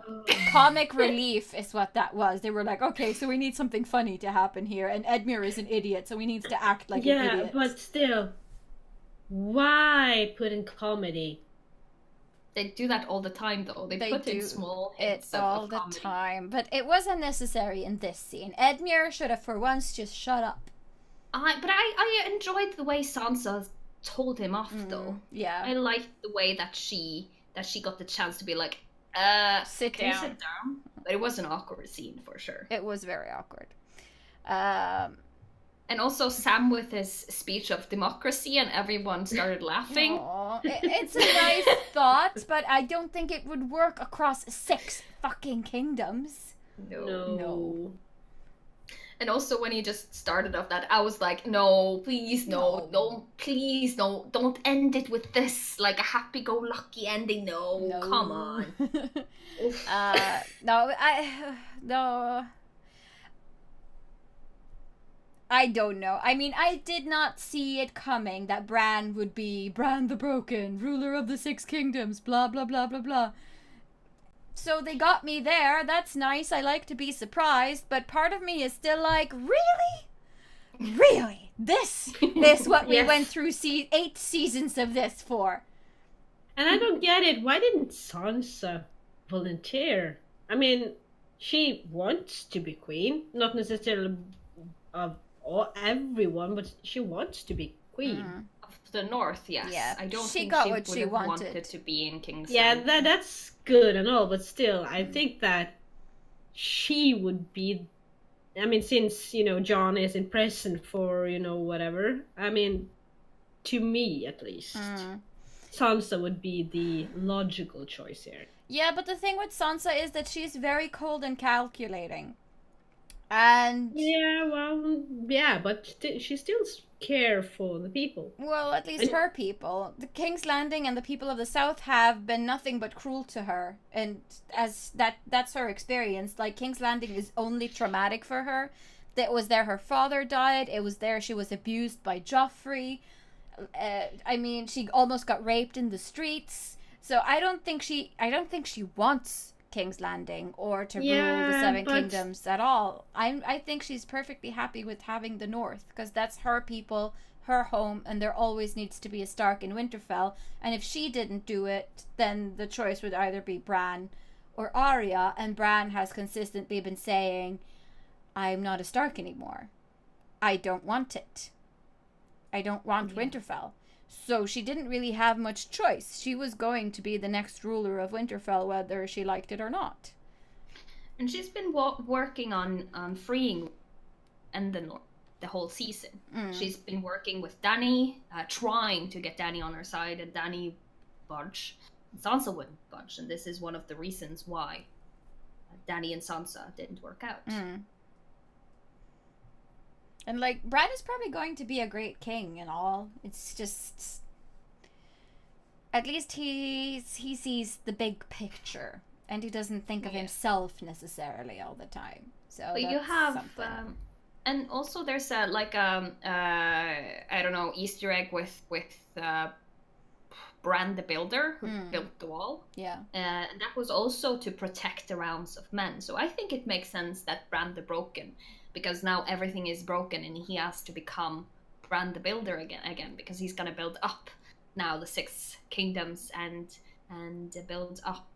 comic relief is what that was. They were like, okay, so we need something funny to happen here, and Edmure is an idiot, so he needs to act like an idiot. Yeah, but still, why put in comedy? They do that all the time, though. They put in small hits all of the comedy. time, but it wasn't necessary in this scene. Edmure should have, for once, just shut up. But I enjoyed the way Sansa told him off, though. Yeah, I liked the way that she got the chance to be like, sit can down. you sit down? But it was an awkward scene for sure. It was very awkward. And also Sam with his speech of democracy, and everyone started laughing. It's a nice thought, but I don't think it would work across 6 fucking kingdoms. No. And also when he just started off that, I was like, no, please, no, don't end it with this, like a happy-go-lucky ending. No, come on. No. I don't know. I mean, I did not see it coming that Bran would be Bran the Broken, ruler of the 6 kingdoms, blah, blah, blah, blah, blah. So they got me there. That's nice. I like to be surprised. But part of me is still like, really? Really? This what we went through 8 seasons of this for? And I don't get it. Why didn't Sansa volunteer? I mean, she wants to be queen. Not necessarily of everyone, but she wants to be queen. Of the North, yes. Yeah. I don't She think got she what would she have wanted. wanted to be in King's Yeah, Landing. that's good and all, but still, I think that she would be... I mean, since, John is in prison for, whatever, I mean, to me, at least, Sansa would be the logical choice here. Yeah, but the thing with Sansa is that she's very cold and calculating. And... Yeah, well, yeah, but she still cares for the people. Well, at least her people. The King's Landing and the people of the South have been nothing but cruel to her. And as that's her experience. Like, King's Landing is only traumatic for her. That was there her father died. It was there she was abused by Joffrey. I mean, she almost got raped in the streets. So I don't think she wants King's Landing or to rule the Yeah, Seven but Kingdoms at all. I think she's perfectly happy with having the North because that's her people, her home, and there always needs to be a Stark in Winterfell. And if she didn't do it, then the choice would either be Bran or Arya, and Bran has consistently been saying, "I'm not a Stark anymore. I don't want it. I don't want Winterfell." So she didn't really have much choice. She was going to be the next ruler of Winterfell, whether she liked it or not. And she's been working on freeing and the whole season. She's been working with Dany, trying to get Dany on her side, and Dany budge. And Sansa wouldn't budge, and this is one of the reasons why Dany and Sansa didn't work out. And like, Bran is probably going to be a great king and all. It's just, at least he sees the big picture, and he doesn't think of himself necessarily all the time. So but you have, and also there's a I don't know, Easter egg with Bran the Builder, who built the wall. Yeah. And that was also to protect the realms of men. So I think it makes sense that Bran the Broken, because now everything is broken and he has to become Bran the Builder again because he's going to build up now the Six Kingdoms and build up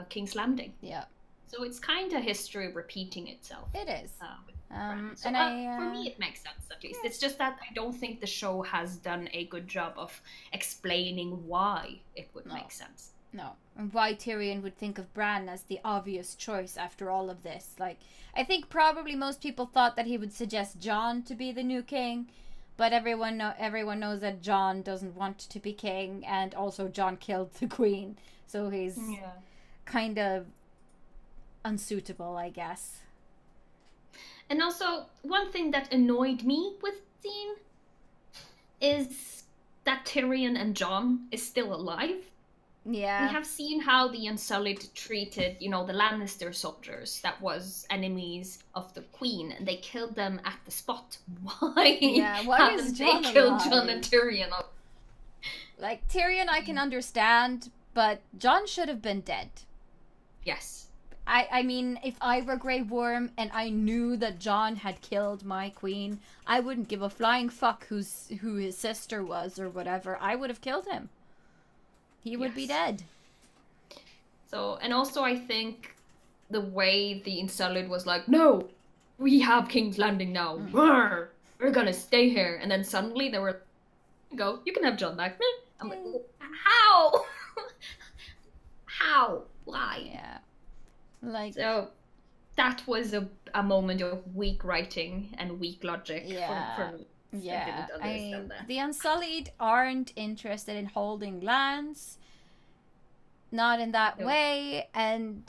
King's Landing. Yeah. So it's kind of history repeating itself. It is. So for me, it makes sense, at least. Yeah. It's just that I don't think the show has done a good job of explaining why it would make sense. No. And why Tyrion would think of Bran as the obvious choice after all of this. Like, I think probably most people thought that he would suggest Jon to be the new king, but everyone knows that Jon doesn't want to be king, and also Jon killed the queen. So he's kind of unsuitable, I guess. And also, one thing that annoyed me with the scene is that Tyrion and Jon is still alive. Yeah. We have seen how the Unsullied treated, the Lannister soldiers that was enemies of the Queen, and they killed them at the spot. Why? Yeah, why is Jon they killed Jon and Tyrion? Like, Tyrion I can understand, but Jon should have been dead. Yes. I mean, if I were Grey Worm and I knew that Jon had killed my queen, I wouldn't give a flying fuck who his sister was or whatever. I would have killed him. He would be dead. So, and also I think the way the Unsullied was like, no, we have King's Landing now. We're gonna stay here. And then suddenly they were, you can have Jon back. I'm like, how? How? Why? Yeah. Like, so that was a moment of weak writing and weak logic for me. Yeah, I didn't understand that. The Unsullied aren't interested in holding lands, not in that way, and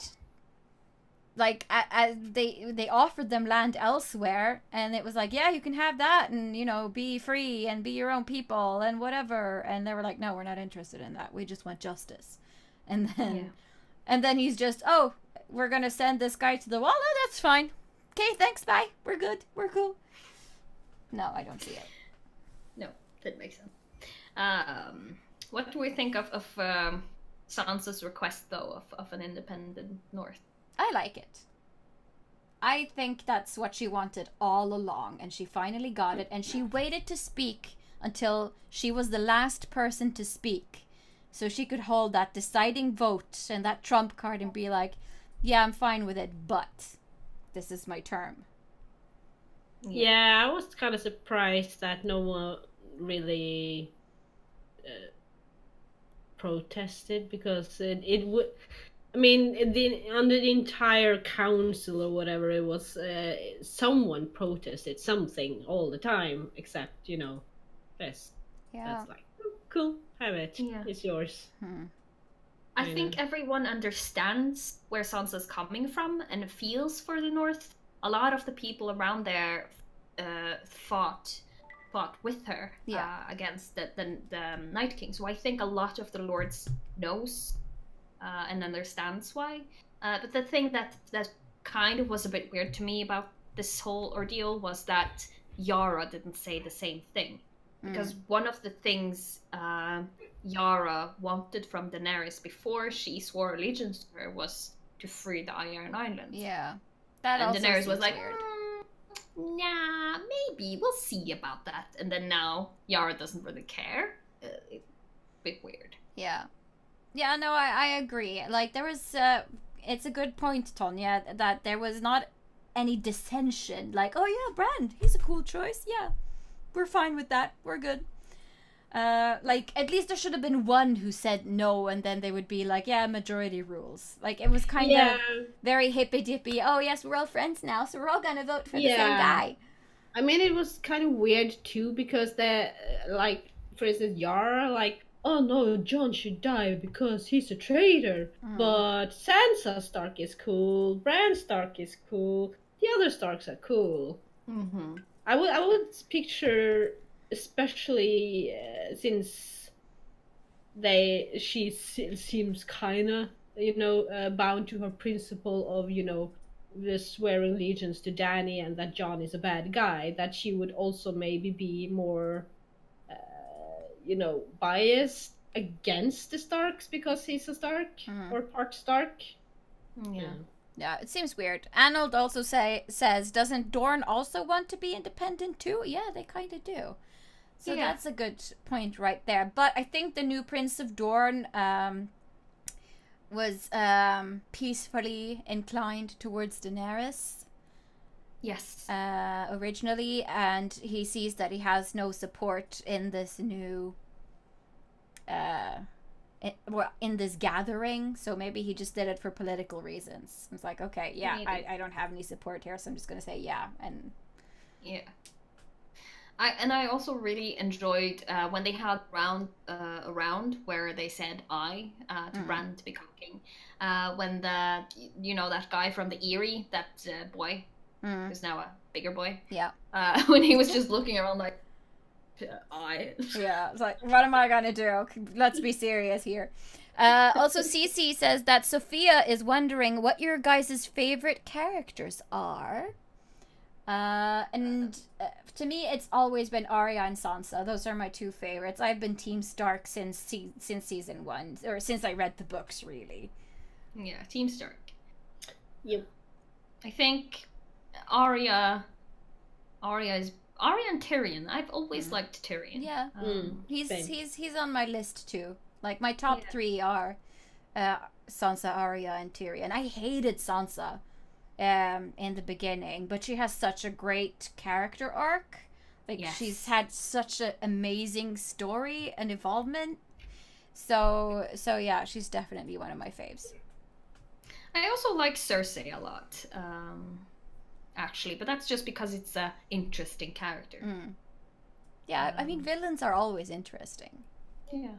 like they offered them land elsewhere, and it was like, yeah, you can have that, and be free and be your own people and whatever, and they were like, no, we're not interested in that. We just want justice, and then he's just, oh, we're gonna send this guy to the wall. Oh, that's fine. Okay, thanks, bye. We're good. We're cool. No, I don't see it. No, that makes sense. What do we think of Sansa's request, though, of an independent North? I like it. I think that's what she wanted all along, and she finally got it, and she waited to speak until she was the last person to speak, so she could hold that deciding vote and that trump card and be like, yeah, I'm fine with it, but this is my term. Yeah, I was kind of surprised that no one really protested, because it would. I mean, under the entire council or whatever it was, someone protested something all the time, except this. Yeah. That's like, cool, have it. Yeah. It's yours. I think everyone understands where Sansa's coming from and feels for the North. A lot of the people around there fought with her against the Night King. So I think a lot of the lords knows and understands why. But the thing that kind of was a bit weird to me about this whole ordeal was that Yara didn't say the same thing. because one of the things Yara wanted from Daenerys before she swore allegiance to her was to free the Iron Islands. Yeah, that and also Daenerys was seems like, weird. nah, maybe we'll see about that. And then now Yara doesn't really care. It's a bit weird. Yeah, no, I agree. Like, there was it's a good point, Tonya, that there was not any dissension. Like, oh yeah, Brand, he's a cool choice. Yeah, we're fine with that. We're good. Like, at least there should have been one who said no, and then they would be like, yeah, majority rules. Like, it was kind of very hippy-dippy. Oh yes, we're all friends now, so we're all gonna vote for the same guy. I mean, it was kind of weird too, because like, for instance, Yara, like, oh no, Jon should die because he's a traitor. But Sansa Stark is cool, Bran Stark is cool, the other Starks are cool. Mm-hmm. I would picture, especially since she seems kind of bound to her principle of the swearing allegiance to Dany, and that Jon is a bad guy, that she would also maybe be more biased against the Starks because he's a Stark or part Stark. Yeah, it seems weird. Arnold also says, doesn't Dorne also want to be independent too? Yeah, they kind of do. So that's a good point right there. But I think the new Prince of Dorne was peacefully inclined towards Daenerys. Yes. Originally, and he sees that he has no support in this new in this gathering, so maybe he just did it for political reasons. It's like, okay, yeah, I don't have any support here, so I'm just gonna say yeah. And I also really enjoyed when they had around where they said to Bran to become king. When that guy from the Eyrie, that boy who's now a bigger boy, when he was just looking around like, yeah, it's like, what am I gonna do? Let's be serious here. Also, CC says that Sophia is wondering what your guys' favorite characters are. And to me, it's always been Arya and Sansa. Those are my two favorites. I've been Team Stark since season 1, or since I read the books, really. Yeah, Team Stark. Yep. I think Arya and Tyrion. I've always liked Tyrion. Yeah, he's on my list too. Like, my top 3 are Sansa, Arya, and Tyrion. I hated Sansa in the beginning, but she has such a great character arc. Like, she's had such an amazing story and involvement. So yeah, she's definitely one of my faves. I also like Cersei a lot. Actually, but that's just because it's a interesting character. Yeah, I mean, villains are always interesting. Yeah.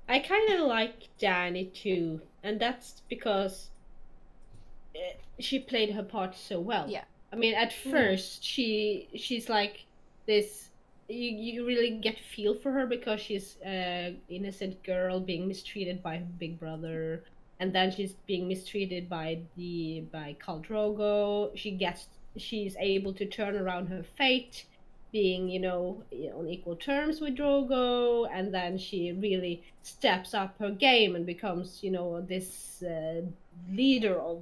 I kind of like Dany too, and that's because she played her part so well. Yeah. I mean, at first she's like this. You really get to feel for her because she's an innocent girl being mistreated by her big brother. And then she's being mistreated by Khal Drogo. She's able to turn around her fate, being on equal terms with Drogo, and then she really steps up her game and becomes this leader of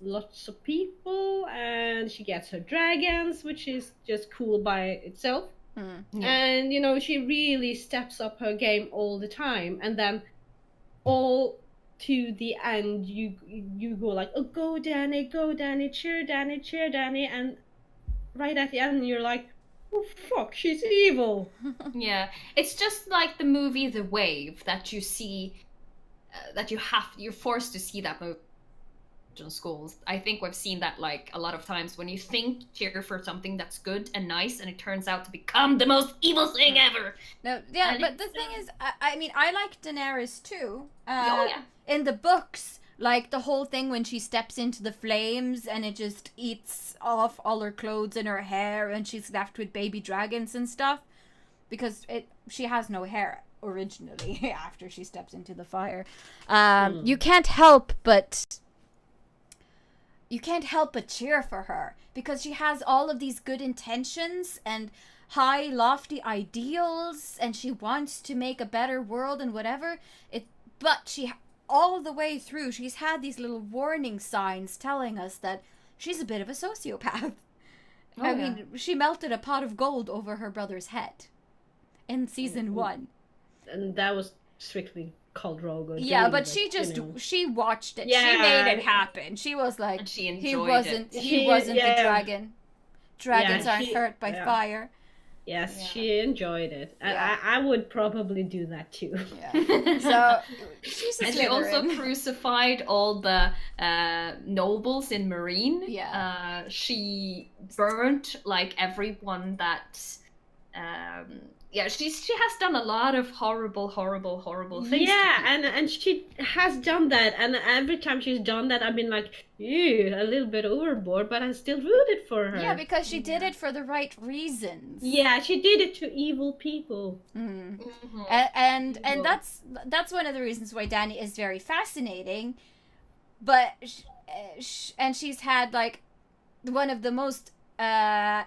lots of people, and she gets her dragons, which is just cool by itself. And she really steps up her game all the time, and then all to the end you go like, oh, go Dany, cheer Dany, and right at the end you're like, oh fuck, she's evil. Yeah, it's just like the movie The Wave, that you see that you're forced to see that movie in schools. I think we've seen that like a lot of times, when you think cheer for something that's good and nice, and it turns out to become the most evil thing ever. No, yeah, and but the thing is, I mean, I like Daenerys too. Yeah. In the books, like the whole thing when she steps into the flames and it just eats off all her clothes and her hair, and she's left with baby dragons and stuff, because she has no hair originally after she steps into the fire. You can't help but you can't help but cheer for her because she has all of these good intentions and high lofty ideals, and she wants to make a better world and whatever. But she, all the way through, she's had these little warning signs telling us that she's a bit of a sociopath. I mean, she melted a pot of gold over her brother's head in season 1. And that was strictly called Rogo. Yeah, but she just, she watched it. Yeah. She made it happen. She was like, and she he wasn't the dragon. Dragons aren't hurt by fire. Yes, she enjoyed it. Yeah. I would probably do that too. Yeah. So she's a and Slytherin. She also crucified all the nobles in Marine. Yeah. She burnt like everyone that. She has done a lot of horrible things. Yeah, and she has done that, and every time she's done that, I've been like, ew, a little bit overboard, but I still rooted for her. Yeah, because she did it for the right reasons. Yeah, she did it to evil people. Mm. Mm-hmm. And that's one of the reasons why Dany is very fascinating. But and she's had like one of the most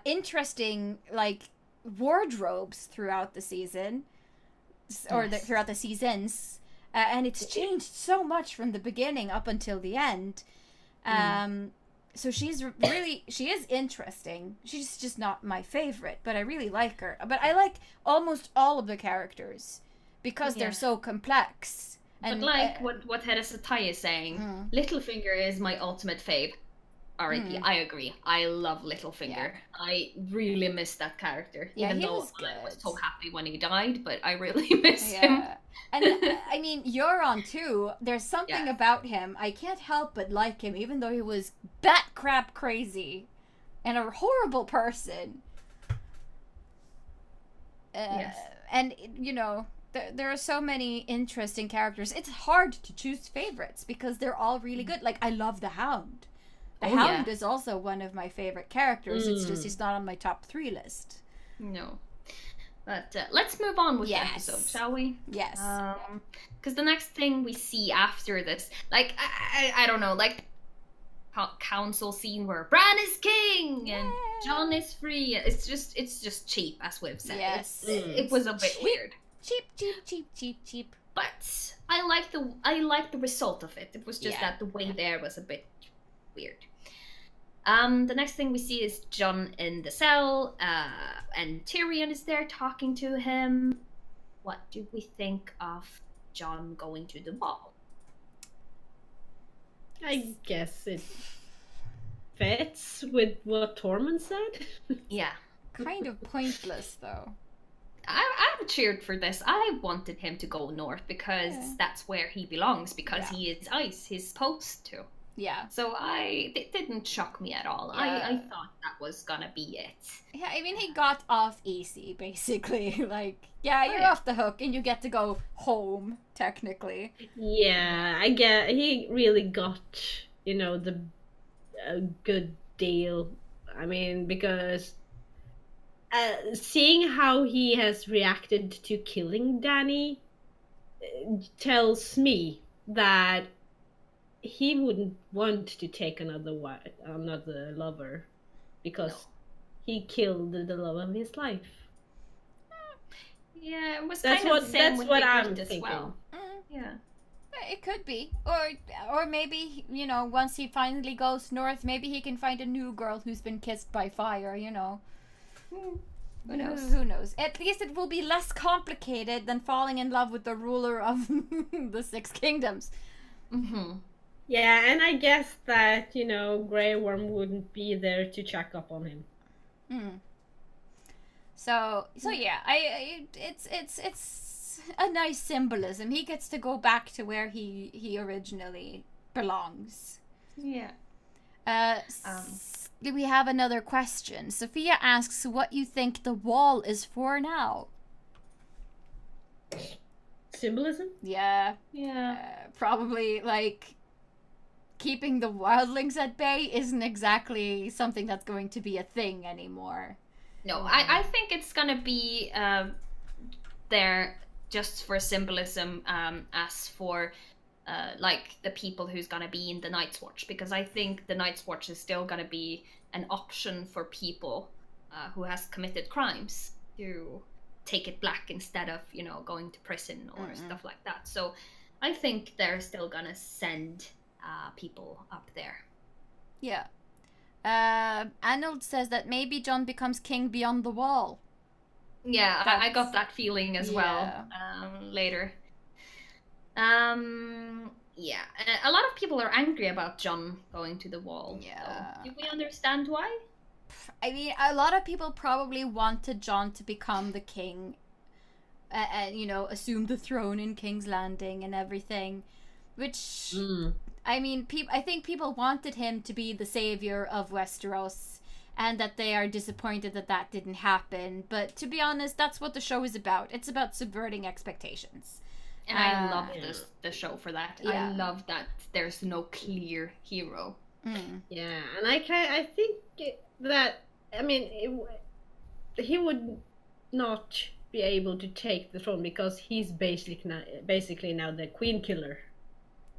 interesting like wardrobes throughout the season, or throughout the seasons, and it's changed so much from the beginning up until the end. So she is interesting. She's just not my favorite, but I really like her. But I like almost all of the characters because they're so complex. And but like what Hedda Satai is saying, Littlefinger is my ultimate fave. R.I.P. I agree. I love Littlefinger. Yeah. I really miss that character. Yeah, even though I was so happy when he died, but I really miss him. And I mean, Euron too. There's something about him. I can't help but like him, even though he was bat crap crazy and a horrible person. And you know, there are so many interesting characters. It's hard to choose favorites because they're all really good. Like, I love the Hound. The Hound is also one of my favorite characters. It's just he's not on my top 3 list. No. But let's move on with the episode, shall we? Yes. Because the next thing we see after this, like, I don't know, like, council scene where Bran is king and Jon is free. It's just cheap, as we've said. Yes. It was a bit weird. Cheap. But I like the result of it. It was just that the way there was a bit weird. The next thing we see is Jon in the cell, and Tyrion is there talking to him. What do we think of Jon going to the Wall? I guess it fits with what Tormund said. Yeah. Kind of pointless, though. I cheered for this. I wanted him to go north because that's where he belongs, because he is ice. He's supposed to. Yeah. So it didn't shock me at all. Yeah. I thought that was gonna be it. Yeah, I mean, he got off easy, basically. Like, you're off the hook and you get to go home, technically. Yeah, I get he really got, a good deal. I mean, because seeing how he has reacted to killing Dany tells me that he wouldn't want to take another lover because he killed the love of his life. Yeah, it was kind of the same with I'm thinking. Well. Yeah. It could be. Or maybe, once he finally goes north, maybe he can find a new girl who's been kissed by fire, Who knows? Who knows? At least it will be less complicated than falling in love with the ruler of the 6 kingdoms. Mm-hmm. Yeah, and I guess that, Grey Worm wouldn't be there to check up on him. So yeah, it's a nice symbolism. He gets to go back to where he originally belongs. Yeah. We have another question. Sophia asks what you think the Wall is for now. Symbolism? Yeah. Probably like keeping the wildlings at bay isn't exactly something that's going to be a thing anymore. No, I think it's gonna be there just for symbolism, as for like the people who's gonna be in the Night's Watch, because I think the Night's Watch is still gonna be an option for people who has committed crimes to take it black instead of, you know, going to prison or stuff like that. So I think they're still gonna send people up there. Yeah. Arnold says that maybe Jon becomes king beyond the wall. Yeah, I got that feeling as well later. Yeah, a lot of people are angry about Jon going to the wall. Yeah. So, do we understand why? I mean, a lot of people probably wanted Jon to become the king and, you know, assume the throne in King's Landing and everything, which, I mean, I think people wanted him to be the savior of Westeros, and that they are disappointed that that didn't happen. But to be honest, that's what the show is about. It's about subverting expectations. And I love the show for that. Yeah. I love that there's no clear hero. Yeah, and I think that, I mean, he would not be able to take the throne because he's basically now the queen killer.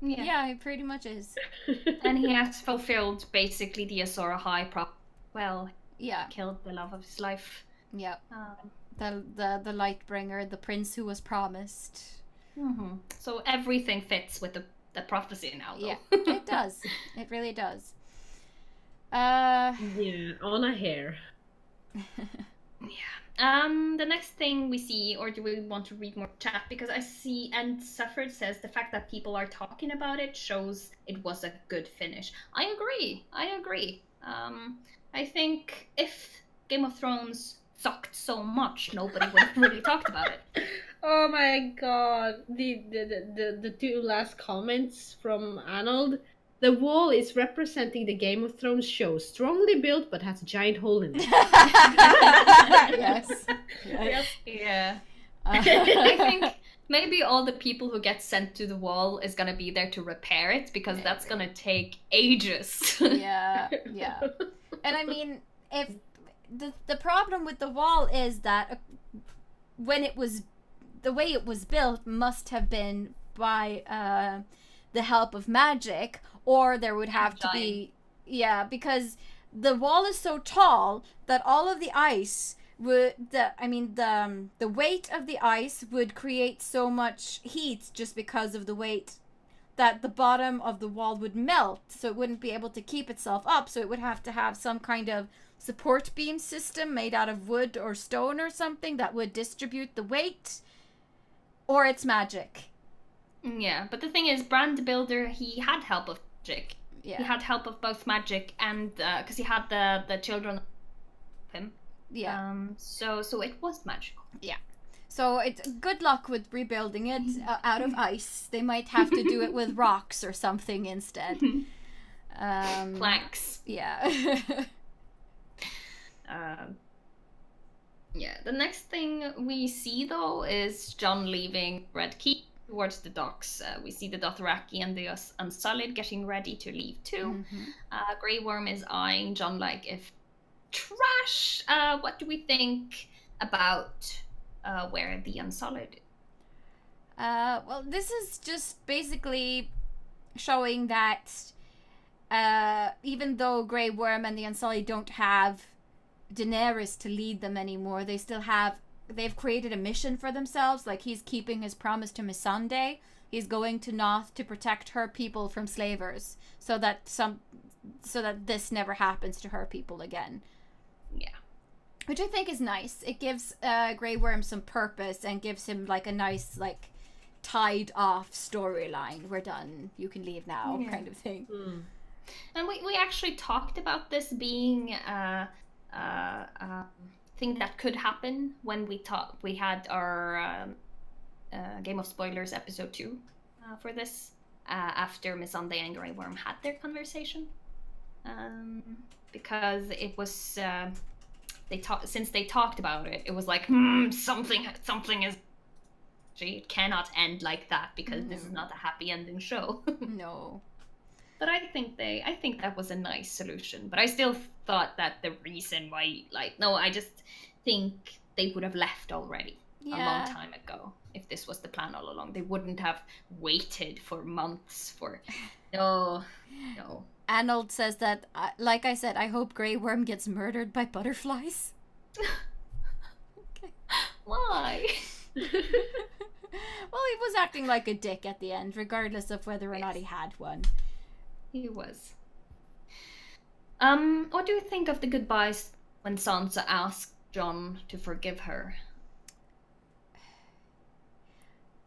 Yeah, he pretty much is. And he has fulfilled basically the Azor Ahai yeah, killed the love of his life. Yeah. The Lightbringer, the prince who was promised. So everything fits with the prophecy now, though. Yeah, it does. It really does. Yeah, on a hair. Yeah. The next thing we see, or do we want to read more chat? Because I see, and Sufford says the fact that people are talking about it shows it was a good finish. I agree. I think if Game of Thrones sucked so much, nobody would have really talked about it. Oh my god, the two last comments from Arnold. The wall is representing the Game of Thrones show. Strongly built, but has a giant hole in it. Yes. Yeah. I think maybe all the people who get sent to the wall is gonna be there to repair it, because that's gonna take ages. Yeah. And I mean, if the problem with the wall is that when it was, the way it was built must have been by the help of magic, or there would have to be, because the wall is so tall that all of the ice would, the weight of the ice would create so much heat just because of the weight, that the bottom of the wall would melt, so it wouldn't be able to keep itself up, so it would have to have some kind of support beam system made out of wood or stone or something that would distribute the weight, or it's magic. Yeah, but the thing is, Bran the Builder, he had help of magic. Yeah. He had help of both magic and, because he had the children of him. Yeah. So it was magical. Yeah. So it's good luck with rebuilding it out of ice. They might have to do it with rocks or something instead. Planks. Yeah. Yeah. The next thing we see, though, is Jon leaving Red Keep towards the docks. We see the Dothraki and the Unsullied getting ready to leave too. Grey Worm is eyeing Jon like, if trash. What do we think about where the Unsullied? Well, this is just basically showing that even though Grey Worm and the Unsullied don't have Daenerys to lead them anymore, they've created a mission for themselves. Like, he's keeping his promise to Missandei. He's going to Noth to protect her people from slavers, so that this never happens to her people again. Yeah. Which I think is nice. It gives Grey Worm some purpose and gives him like a nice, like, tied off storyline. We're done. You can leave now, kind of thing. And we actually talked about this being thing that could happen when we had our Game of Spoilers episode 2 for this, after Missandei and Grey Worm had their conversation, because it was since they talked about it, it was like something is, it cannot end like that, because this is not a happy ending show. No. But I think that was a nice solution. But I still thought that the reason why, I just think they would have left already a long time ago. if this was the plan all along. They wouldn't have waited for months for... No. Arnold says that, like I said, I hope Grey Worm gets murdered by butterflies. Okay. Why? Well, he was acting like a dick at the end, regardless of whether or not he had one. He was. What do you think of the goodbyes when Sansa asked Jon to forgive her?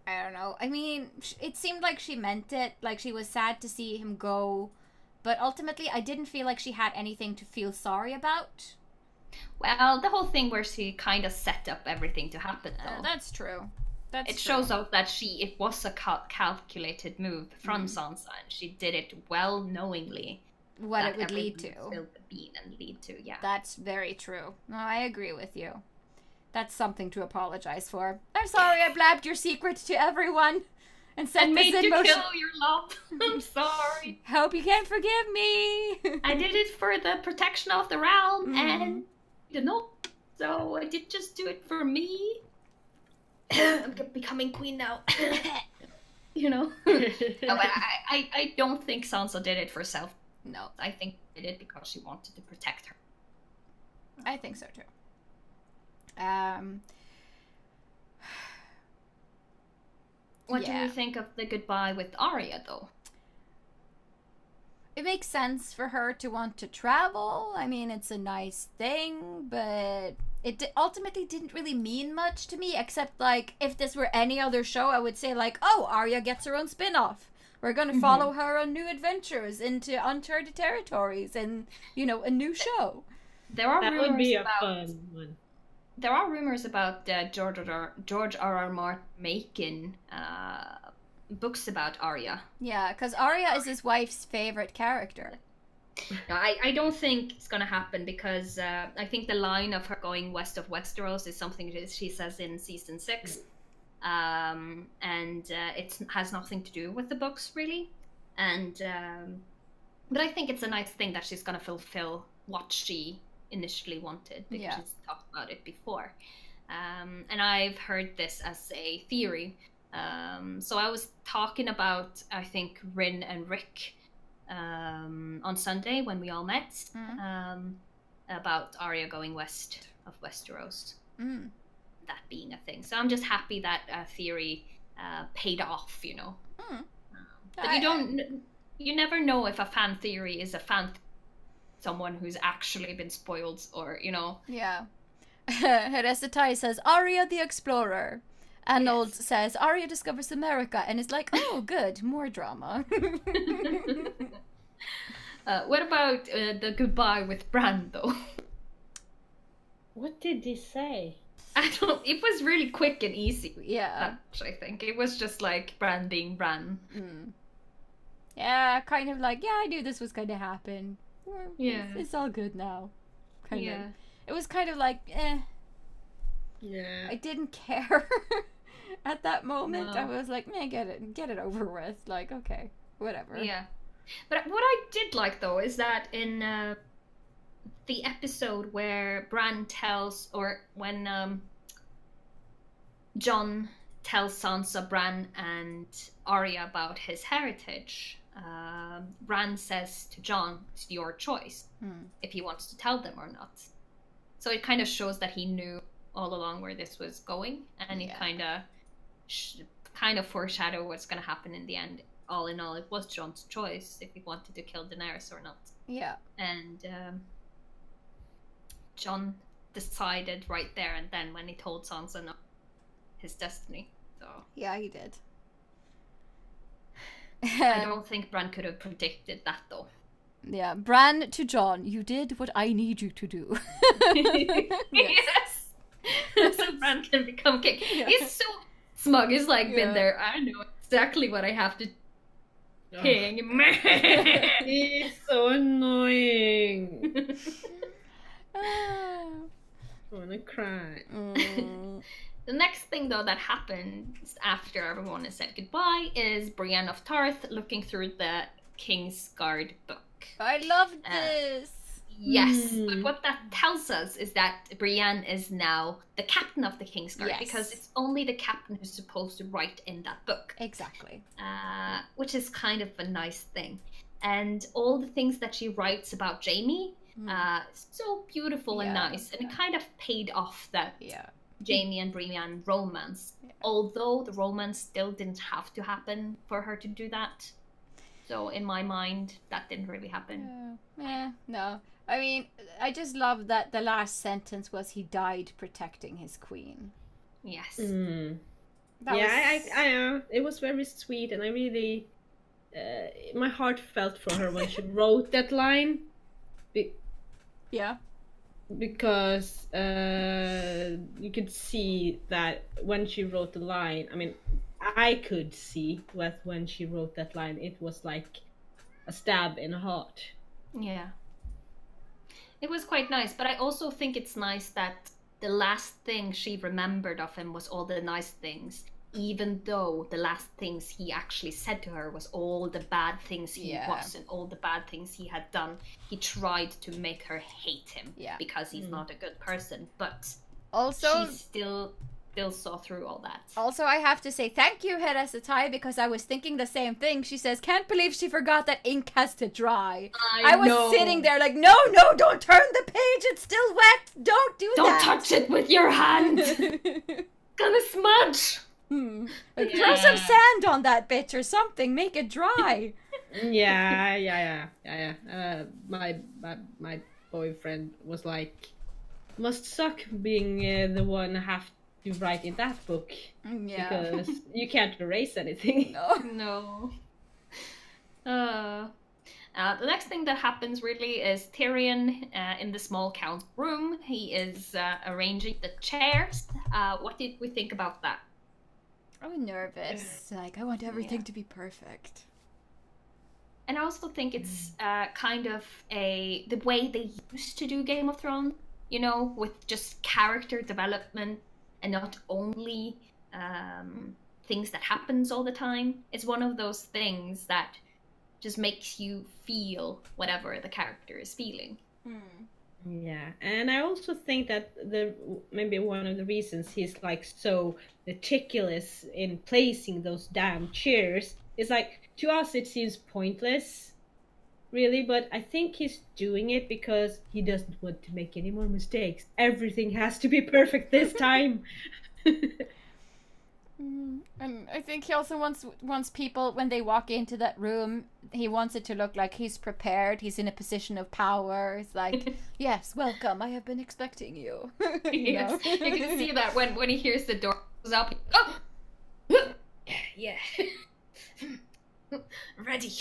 I don't know. I mean, it seemed like she meant it. Like, she was sad to see him go. But ultimately, I didn't feel like she had anything to feel sorry about. Well, the whole thing where she kind of set up everything to happen, though. That's true. It shows out that it was a calculated move from Sansa, and she did it well knowingly. What it would lead to. Spill the bean and lead to, yeah. That's very true. No, I agree with you. That's something to apologize for. I'm sorry I blabbed your secret to everyone and set and this made in you motion. Kill your love. I'm sorry. Hope you can forgive me. I did it for the protection of the realm, and so I did just do it for me. I'm becoming queen now. No, but I don't think Sansa did it for self. No, I think she did it because she wanted to protect her. I think so too. What do you think of the goodbye with Arya, though? It makes sense for her to want to travel. I mean, it's a nice thing, but it ultimately didn't really mean much to me, except, like, if this were any other show, I would say, like, oh, Arya gets her own spin-off. We're going to follow her on new adventures into uncharted territories and, a new show. That would be a fun one. There are rumors about George R.R. Martin making books about Arya. Yeah, because Arya is his wife's favorite character. No, I don't think it's going to happen because I think the line of her going west of Westeros is something that she says in season 6. And it has nothing to do with the books, really. And but I think it's a nice thing that she's going to fulfill what she initially wanted, because she's talked about it before. And I've heard this as a theory. So I was talking about, I think, Rin and Rick on Sunday when we all met, about Arya going west of Westeros. That being a thing. So I'm just happy that theory paid off, But you never know if a fan theory is a fan someone who's actually been spoiled, or Yeah. Heresitai says Arya the Explorer. Arnold says Arya discovers America, and it's like, oh, good, more drama. What about the goodbye with Bran, though? What did he say? It was really quick and easy. Yeah. I think it was just like Bran being Bran. Yeah, kind of like, I knew this was going to happen. Yeah. It's all good now. Kind of. Yeah. It was kind of like, Yeah. I didn't care at that moment. No. I was like, get it over with. Like, okay, whatever. Yeah. But what I did like, though, is that in the episode where Bran tells, or when Jon tells Sansa, Bran, and Arya about his heritage, Bran says to Jon, it's your choice if he wants to tell them or not. So it kind of shows that he knew all along where this was going, and it kind of foreshadowed what's going to happen in the end. All in all, it was Jon's choice if he wanted to kill Daenerys or not. Yeah. And Jon decided right there and then when he told Sansa his destiny. So Yeah, he did. I don't think Bran could have predicted that, though. Yeah, Bran to Jon, you did what I need you to do. Yes. So Bran can become king. Yeah. He's so smug. He's like been there. I know exactly what I have to. King. He's so annoying. I wanna cry. The next thing, though, that happens after everyone has said goodbye is Brienne of Tarth looking through the Kingsguard book. I loved this. Yes, but what that tells us is that Brienne is now the captain of the Kingsguard, Yes. because it's only the captain who's supposed to write in that book. Exactly. Which is kind of a nice thing. And all the things that she writes about Jaime, so beautiful and nice. And it kind of paid off that Jaime and Brienne romance. Yeah. Although the romance still didn't have to happen for her to do that. So in my mind, that didn't really happen. No. I mean, I just love that the last sentence was he died protecting his queen. Yes. I know. It was very sweet, and I really... my heart felt for her when she wrote that line. Because you could see that when she wrote the line, I mean, I could see that when she wrote that line, it was like a stab in the heart. Yeah. It was quite nice, but I also think it's nice that the last thing she remembered of him was all the nice things, even though the last things he actually said to her was all the bad things he was and all the bad things he had done. He tried to make her hate him because he's not a good person, but also she still saw through all that. Also, I have to say thank you, Heresetai, because I was thinking the same thing. She says, can't believe she forgot that ink has to dry. I was sitting there like, no, don't turn the page, it's still wet, don't do that. Don't touch it with your hand. Gonna smudge. Like, throw some sand on that bitch or something, make it dry. My boyfriend was like, must suck being the one have to write in that book, because you can't erase anything. No. The next thing that happens really is Tyrion in the small council room. He is arranging the chairs. What did we think about that? I was nervous. Like, I want everything to be perfect. And I also think it's kind of the way they used to do Game of Thrones, you know, with just character development and not only things that happens all the time. It's one of those things that just makes you feel whatever the character is feeling. Yeah, and I also think that maybe one of the reasons he's like so meticulous in placing those damn chairs is like, to us it seems pointless, really, but I think he's doing it because he doesn't want to make any more mistakes. Everything has to be perfect this time. And I think he also wants people, when they walk into that room, he wants it to look like he's prepared, he's in a position of power. It's like, yes, welcome, I have been expecting you. You know? You can see that when he hears the door goes up. Oh! Yeah. Ready.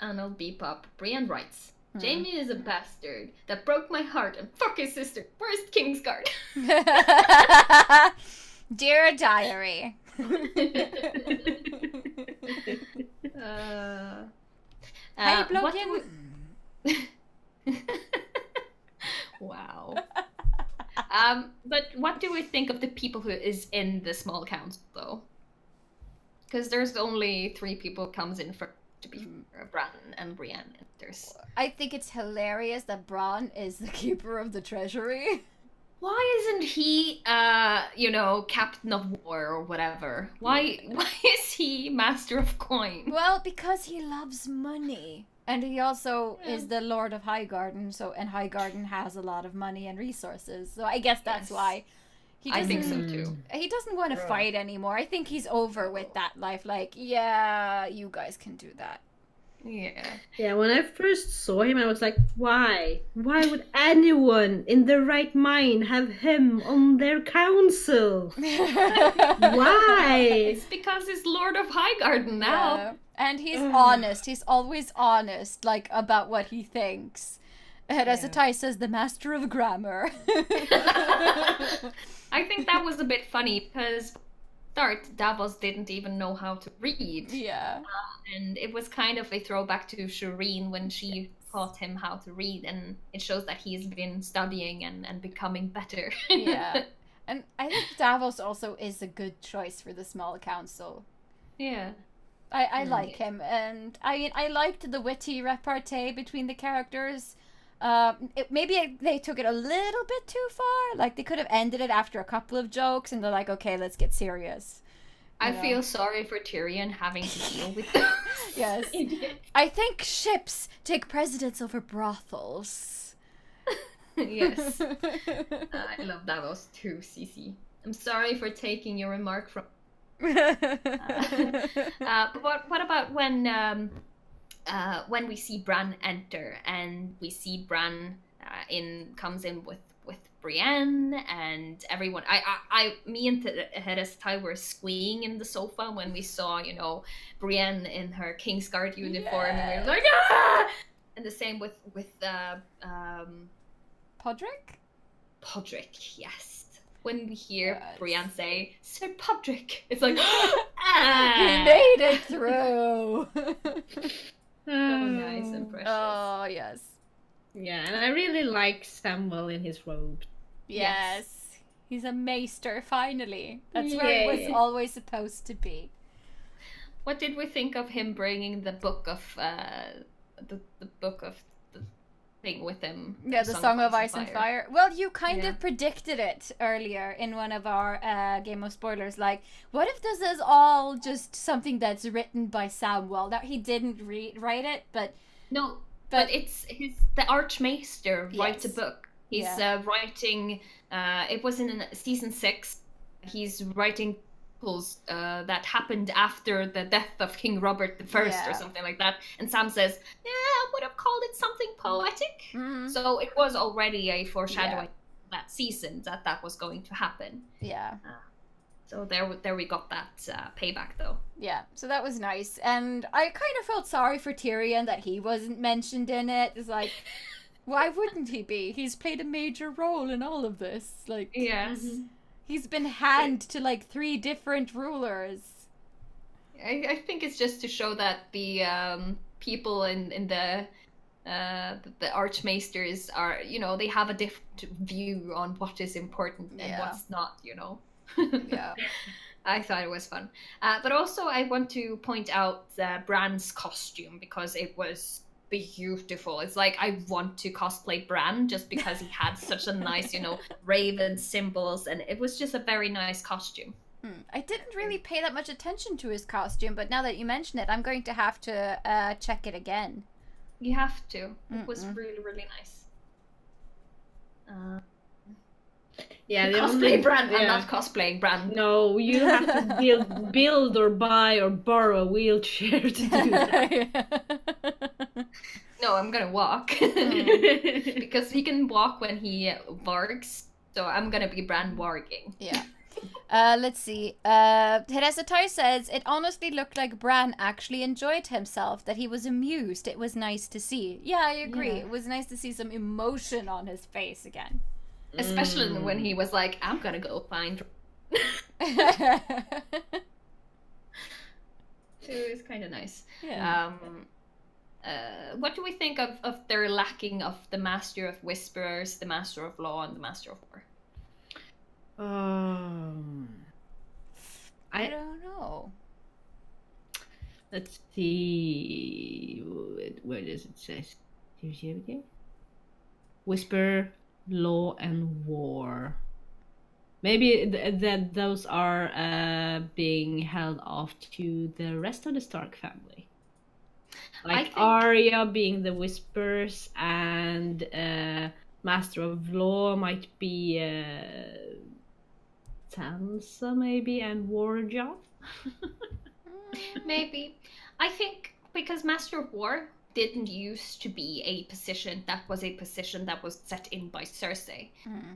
Arnold B. Pop. Brienne writes, Jaime is a bastard that broke my heart and fuck his sister. Where's Kingsguard? Dear diary. Hej bloggen. Wow. But what do we think of the people who is in the small council, though? Because there's only 3 people comes in for to be Bran and Brienne. I think it's hilarious that Bran is the keeper of the treasury. Why isn't he, captain of war or whatever? Why is he master of coin? Well, because he loves money. And he also is the Lord of Highgarden, and Highgarden has a lot of money and resources. So I guess that's why. I think so too. He doesn't want to fight anymore. I think he's over with that life. Like, yeah, you guys can do that. Yeah. Yeah, when I first saw him, I was like, why? Why would anyone in their right mind have him on their council? Why? It's because he's Lord of Highgarden now. Yeah. And he's honest. He's always honest, like, about what he thinks. Heresetai says the master of grammar. I think that was a bit funny because Davos didn't even know how to read. Yeah. And it was kind of a throwback to Shireen when she taught him how to read, and it shows that he's been studying and becoming better. Yeah. And I think Davos also is a good choice for the small council. Yeah. I like him, and I liked the witty repartee between the characters. Maybe they took it a little bit too far. Like, they could have ended it after a couple of jokes, and they're like, okay, let's get serious. I feel sorry for Tyrion having to deal with those. Yes. I think ships take precedence over brothels. Yes. I love Davos too, Cece. I'm sorry for taking your remark from... but what about when we see Bran enter, and we see Bran comes in with Brienne and everyone. Me and Terestai were squeeing in the sofa when we saw, Brienne in her Kingsguard uniform, and we were like, ah! And the same with Podrick, yes. When we hear Brienne say, Sir Podrick, it's like, ah! He made it through. So nice and precious. Oh, yes. Yeah, and I really like Samuel in his robe. Yes. He's a maester, finally. That's where it was always supposed to be. What did we think of him bringing the book of the book of the thing with him? Yeah, the Song of Ice and Fire. Well, you kind of predicted it earlier in one of our Game of Spoilers. Like, what if this is all just something that's written by Samuel? That he didn't write it, but... No, but it's the Archmaester writes a book. He's writing, it was in season 6, he's writing that happened after the death of King Robert I or something like that. And Sam says, I would have called it something poetic. Mm-hmm. So it was already a foreshadowing that season that was going to happen. Yeah. So there we got that payback, though. Yeah, so that was nice. And I kind of felt sorry for Tyrion that he wasn't mentioned in it. It's like, why wouldn't he be? He's played a major role in all of this. Like, yes. He's been hand to like 3 different rulers. I think it's just to show that the people in the Archmaesters are, they have a different view on what is important and what's not, Yeah. I thought it was fun. But also I want to point out Bran's costume, because it was beautiful. It's like I want to cosplay Bran just because he had such a nice, raven symbols, and it was just a very nice costume. I didn't really pay that much attention to his costume, but now that you mention it, I'm going to have to check it again. You have to. It was really, really nice. Yeah, cosplay Bran. I'm not cosplaying Bran. No, you have to build or buy or borrow a wheelchair to do that. No, I'm gonna walk because he can walk when he wargs. So I'm gonna be Bran warging. Yeah. Let's see. Teresa Toy says, it honestly looked like Bran actually enjoyed himself, that he was amused. It was nice to see. Yeah, I agree. Yeah. It was nice to see some emotion on his face again. Especially when he was like, I'm gonna go find... It was kind of nice. Yeah. What do we think of their lacking of the Master of Whisperers, the Master of Law, and the Master of War? I don't know. Let's see. Where does it say? Whisper, Law, and War. Maybe that those are being held off to the rest of the Stark family. Like Arya being the Whispers, and Master of Law might be Sansa, maybe, and Warjaw. Maybe. I think because Master of War didn't used to be a position that was set in by Cersei.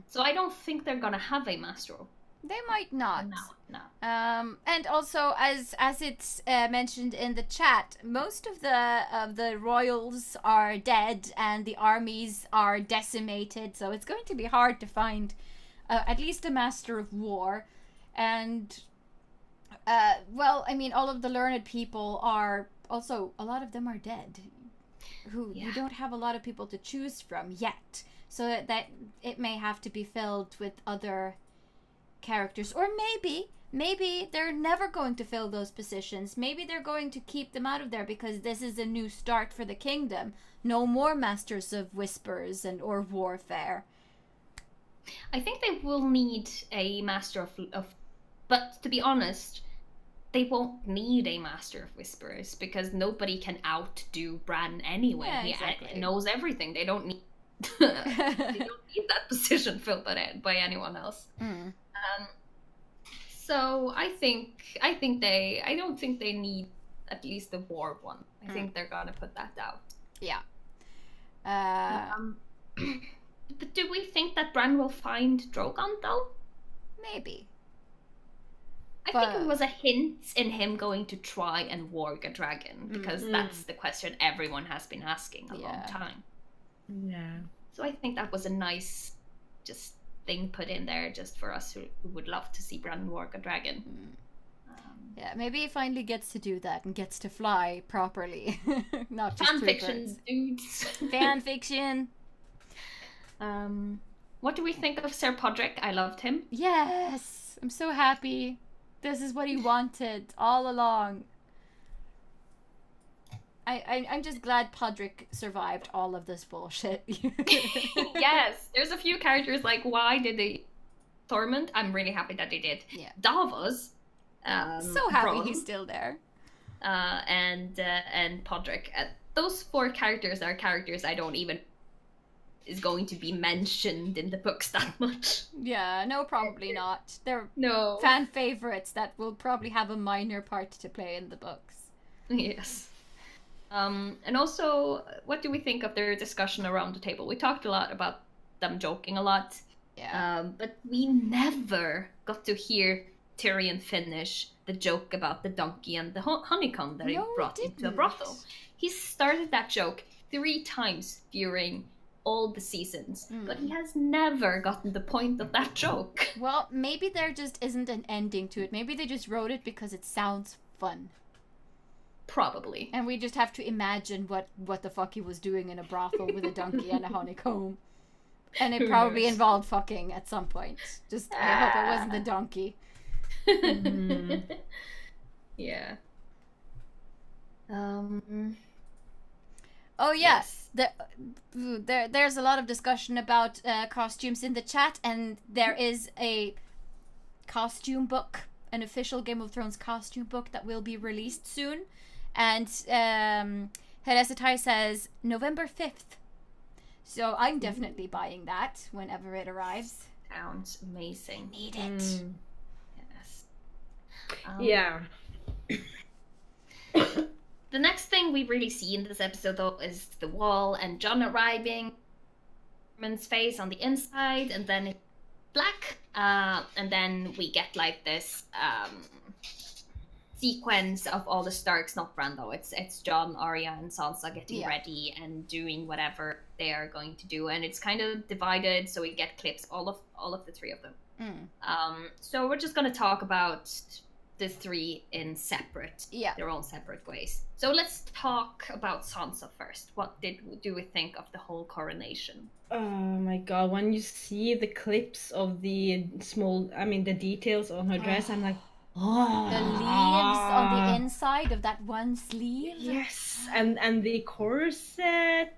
So I don't think they're gonna have a Master of War. They might not. No. And also, as it's mentioned in the chat, most of the royals are dead and the armies are decimated. So it's going to be hard to find at least a Master of War. And well, I mean, all of the learned people are also, a lot of them are dead. You don't have a lot of people to choose from yet. So that it may have to be filled with other characters, or maybe they're never going to fill those positions. Maybe they're going to keep them out of there because this is a new start for the kingdom. No more Masters of Whispers or warfare. I think they will need a Master of... But to be honest, they won't need a Master of Whispers because nobody can outdo Bran anyway. Yeah, exactly. He knows everything. They don't need they don't need that position filled by anyone else. So I don't think they need at least the war one. I think they're gonna put that out. Yeah. But do we think that Bran will find Drogon though? Maybe. I think it was a hint in him going to try and warg a dragon, because that's the question everyone has been asking a long time. Yeah. So I think that was a nice just thing put in there just for us who would love to see Bran warg a dragon. Yeah, maybe he finally gets to do that and gets to fly properly. Not just fan fiction, dudes. Fan fiction. What do we think of Ser Podrick? I loved him. Yes! I'm so happy. This is what he wanted all along. I'm just glad Podrick survived all of this bullshit. Yes, there's a few characters like, why did they... Tormund, I'm really happy that they did. Yeah. Davos, so happy Bronn, he's still there. And Podrick. Those 4 characters are characters I don't even... is going to be mentioned in the books that much. Yeah, no, probably not. They're No. fan favorites that will probably have a minor part to play in the books. Yes. And also, what do we think of their discussion around the table? We talked a lot about them joking a lot. Yeah. But we never got to hear Tyrion finish the joke about the donkey and the honeycomb that he brought into a brothel. He started that joke 3 times during all the seasons, but he has never gotten the point of that joke. Well, maybe there just isn't an ending to it. Maybe they just wrote it because it sounds fun. Probably. And we just have to imagine what the fuck he was doing in a brothel with a donkey and a honeycomb. And it probably involved fucking at some point. Just, I hope it wasn't the donkey. Yeah. Oh yes, there's a lot of discussion about costumes in the chat, and there is a costume book, an official Game of Thrones costume book that will be released soon, and Heresitai says November 5th. So I'm definitely buying that whenever it arrives. Sounds amazing. Need it. Yes. Yeah. The next thing we really see in this episode, though, is the wall and Jon arriving, Man's face on the inside, and then it's black, and then we get like this sequence of all the Starks, not Brando. It's Jon, Arya, and Sansa getting ready and doing whatever they are going to do, and it's kind of divided, so we get clips all of the 3 of them. So we're just gonna talk about the 3 in their own separate ways. So let's talk about Sansa first. What do we think of the whole coronation? Oh my god, when you see the clips of the the details on her dress, I'm like, oh. The leaves on the inside of that one sleeve. Yes, and the corset.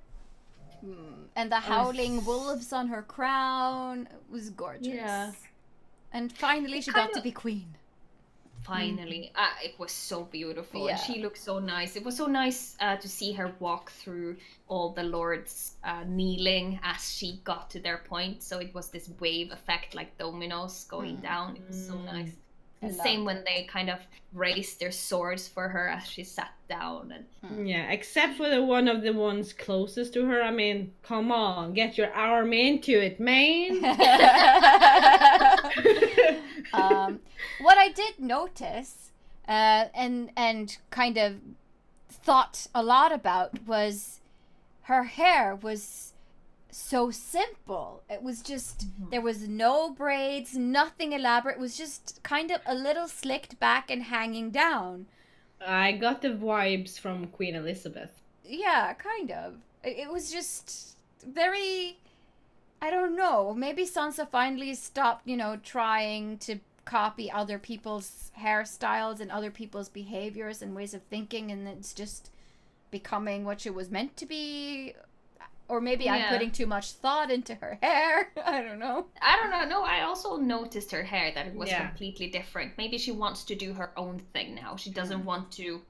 And the howling wolves on her crown. It was gorgeous. Yeah. And finally she got to be queen. Finally. It was so beautiful. Yeah. And she looked so nice. It was so nice to see her walk through all the lords kneeling as she got to their point. So it was this wave effect like dominoes going down. It was so nice. And same when they kind of raised their swords for her as she sat down. And Yeah, except for the one of the ones closest to her. I mean, come on, get your arm into it, man. What I did notice, and kind of thought a lot about, was her hair was so simple. It was just, there was no braids, nothing elaborate. It was just kind of a little slicked back and hanging down. I got the vibes from Queen Elizabeth. Yeah, kind of. It was just very, I don't know, maybe Sansa finally stopped, trying to copy other people's hairstyles and other people's behaviors and ways of thinking, and it's just becoming what she was meant to be. Or maybe I'm putting too much thought into her hair. I don't know. No, I also noticed her hair, that it was completely different. Maybe she wants to do her own thing now. She doesn't want to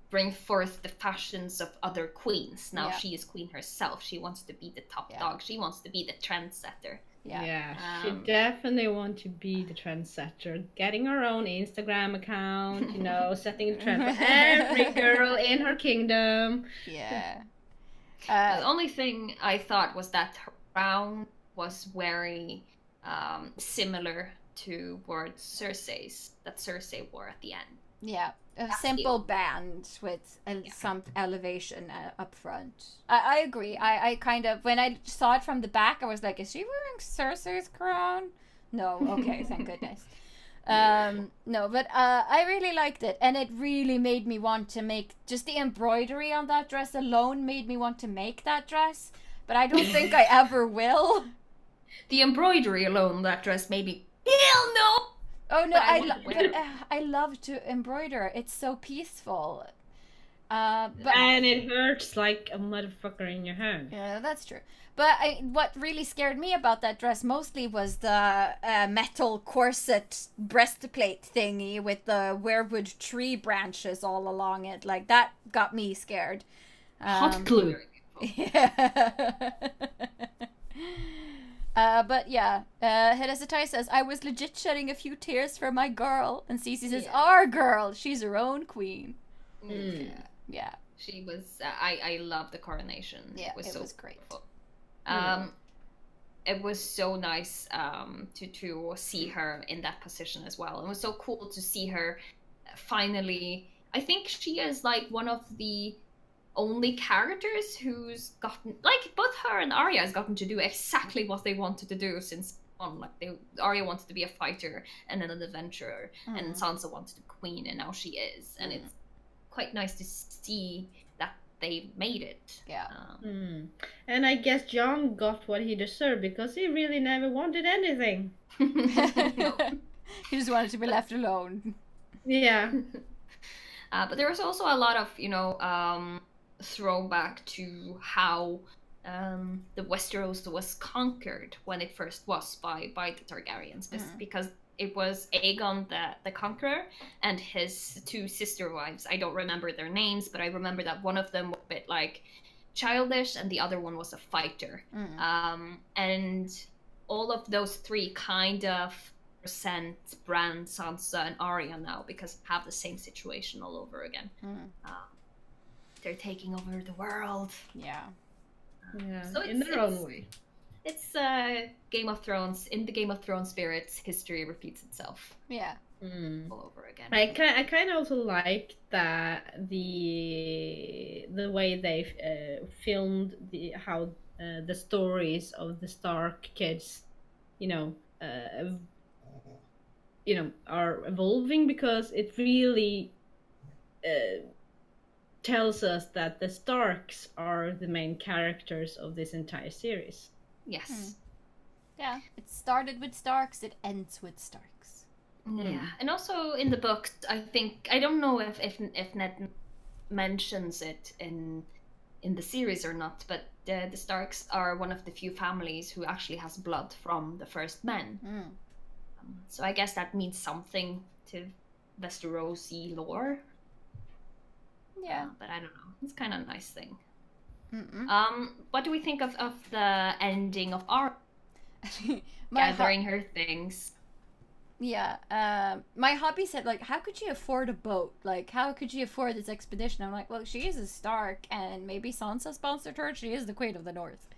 bring forth the fashions of other queens. Now she is queen herself. She wants to be the top dog. She wants to be the trendsetter. She definitely wants to be the trendsetter. Getting her own Instagram account, setting the trend for every girl in her kingdom. Yeah. The only thing I thought was that her crown was very similar to what Cersei wore at the end. Yeah, a simple band with some elevation up front. I agree. I kind of, when I saw it from the back, I was like, is she wearing Cersei's crown? No, okay, thank goodness. No, but I really liked it, and it really made me want to make, just the embroidery on that dress alone made me want to make that dress, but I don't think I ever will. The embroidery alone on that dress made me, hell no! Oh no, I love to embroider. It's so peaceful. And it hurts like a motherfucker in your hand. Yeah, that's true. But what really scared me about that dress mostly was the metal corset breastplate thingy with the weirwood tree branches all along it. Like, that got me scared. Hot glue. Yeah. But yeah, Hedesetai says, I was legit shedding a few tears for my girl. And Cece says, our girl. She's her own queen. Yeah. She was, I love the coronation. Yeah, it was great. It was so nice to see her in that position as well. It was so cool to see her finally. I think she is like one of the only characters who's gotten, like, both her and Arya has gotten to do exactly what they wanted to do since on. Like, Arya wanted to be a fighter and then an adventurer, and Sansa wanted to be queen, and now she is. And it's quite nice to see that they made it. Yeah. And I guess Jon got what he deserved, because he really never wanted anything. He just wanted to be left alone. Yeah. But there was also a lot of, throwback to how the Westeros was conquered when it first was by the Targaryens, because it was Aegon the Conqueror and his two sister wives. I don't remember their names, but I remember that one of them was a bit like childish and the other one was a fighter. And all of those three kind of present Bran, Sansa, and Arya now, because they have the same situation all over again. They're taking over the world. Yeah. So in their own way. It's Game of Thrones. In the Game of Thrones spirits, history repeats itself. Yeah. All over again. I kind of also like that the way they filmed how the stories of the Stark kids, are evolving, because it really tells us that the Starks are the main characters of this entire series. Yes. Yeah, it started with Starks, it ends with Starks. Yeah, and also in the books, I don't know if Ned mentions it in the series or not, but the Starks are one of the few families who actually has blood from the first men. So I guess that means something to Westerosi lore. Yeah. But I don't know. It's kind of a nice thing. What do we think of the ending of Arya gathering her things? Yeah. My hobby said, like, how could she afford a boat? Like, how could she afford this expedition? I'm like, well, she is a Stark, and maybe Sansa sponsored her. She is the Queen of the North.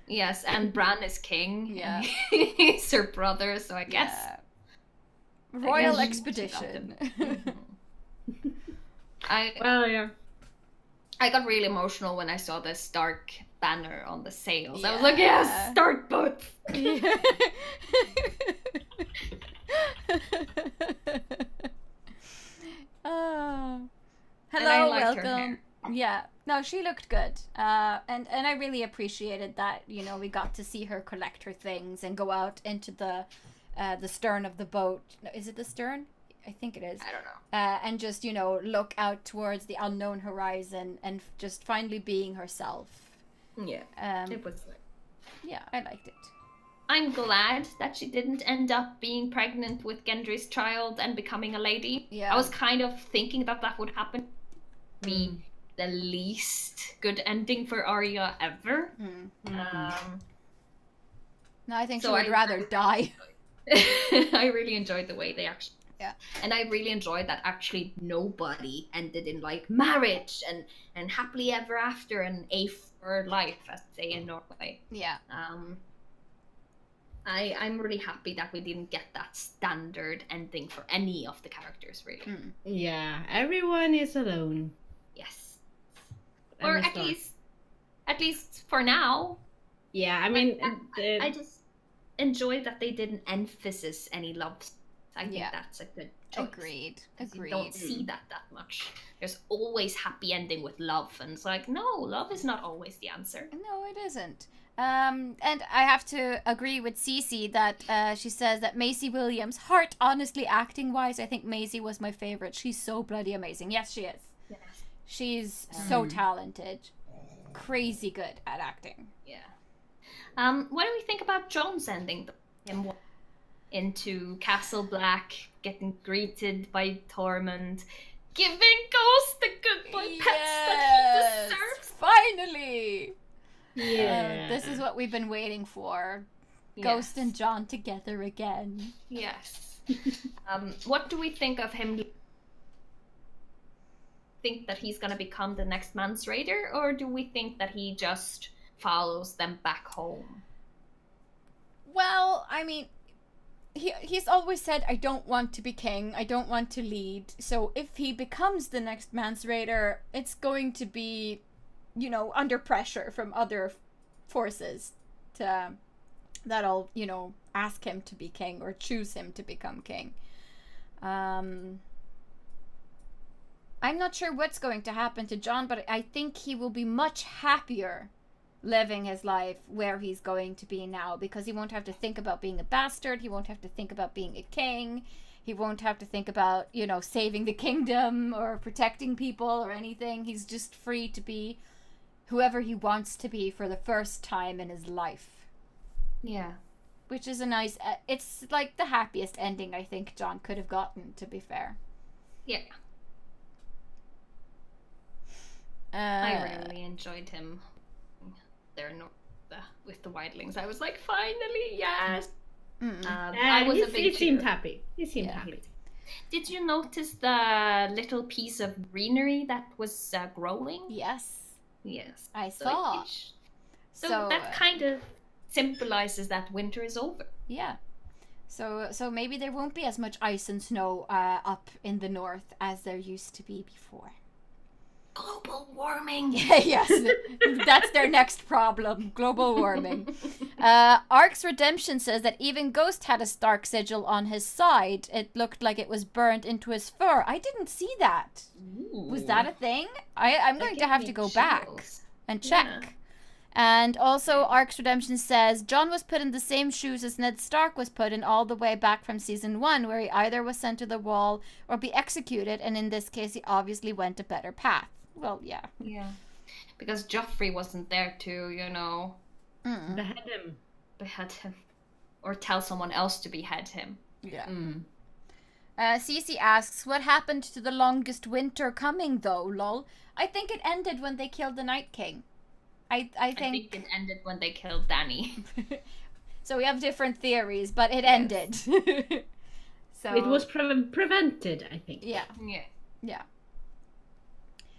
Yes, and Bran is king. Yeah. He's her brother, so I guess. Yeah. Royal expedition. I got really emotional when I saw the Stark banner on the sails. I was like, yes, Stark boats! Hello, welcome. Yeah, no, she looked good. And I really appreciated that, we got to see her collect her things and go out into the the stern of the boat. No, is it the stern? I think it is. I don't know. And just, look out towards the unknown horizon and just finally being herself. Yeah, it was like... Yeah, I liked it. I'm glad that she didn't end up being pregnant with Gendry's child and becoming a lady. Yeah. I was kind of thinking that would happen. Be the least good ending for Arya ever. No, I think she would rather die. I really enjoyed the way they actually... Yeah. And I really enjoyed that actually nobody ended in like marriage and happily ever after and a for life, as they say in Norway. Yeah. I'm really happy that we didn't get that standard ending for any of the characters, really. Yeah, everyone is alone. Yes. Or at least for now. Yeah, I mean... I just enjoyed that they didn't emphasize any love. I think that's a good choice. Agreed. You don't see that much. There's always happy ending with love, and it's like, no, love is not always the answer. No, it isn't. And I have to agree with Cece that she says that Maisie Williams, heart honestly acting wise, I think Maisie was my favorite. She's so bloody amazing. Yes, she is. Yes. She's so talented, crazy good at acting. Yeah. What do we think about Jon's ending? Him into Castle Black, getting greeted by Tormund, giving Ghost the good boy pets that he deserves. Finally! Yeah. This is what we've been waiting for. Ghost and Jon together again. Yes. What do we think of him? Think that he's gonna become the next Mance Raider, or do we think that he just follows them back home? Well, I mean, he's always said, I don't want to be king, I don't want to lead. So if he becomes the next Mance Raider, it's going to be, under pressure from other forces that'll, ask him to be king or choose him to become king. I'm not sure what's going to happen to Jon, but I think he will be much happier living his life where he's going to be now, because he won't have to think about being a bastard, he won't have to think about being a king, he won't have to think about, saving the kingdom or protecting people or anything. He's just free to be whoever he wants to be for the first time in his life. Yeah. Which is a nice... it's like the happiest ending I think Jon could have gotten, to be fair. Yeah. I really enjoyed him there with the wildlings. I was like, finally, yes! He seemed happy. He seemed happy. Did you notice the little piece of greenery that was growing? Yes. Yes. I saw. So that kind of symbolizes that winter is over. Yeah. So maybe there won't be as much ice and snow up in the north as there used to be before. Global warming. Yes, that's their next problem. Global warming. Ark's Redemption says that even Ghost had a Stark sigil on his side. It looked like it was burned into his fur. I didn't see that. Ooh. Was that a thing? I'm going to have to go back and check. Yeah. And also, Ark's Redemption says Jon was put in the same shoes as Ned Stark was put in all the way back from season 1, where he either was sent to the wall or be executed, and in this case, he obviously went a better path. Well, yeah. Yeah. Because Joffrey wasn't there to, behead him. Or tell someone else to behead him. Yeah. Cece asks, what happened to the longest winter coming, though, lol? I think it ended when they killed the Night King. I think it ended when they killed Dany. So we have different theories, but it ended. So it was prevented, I think. Yeah. Yeah. Yeah.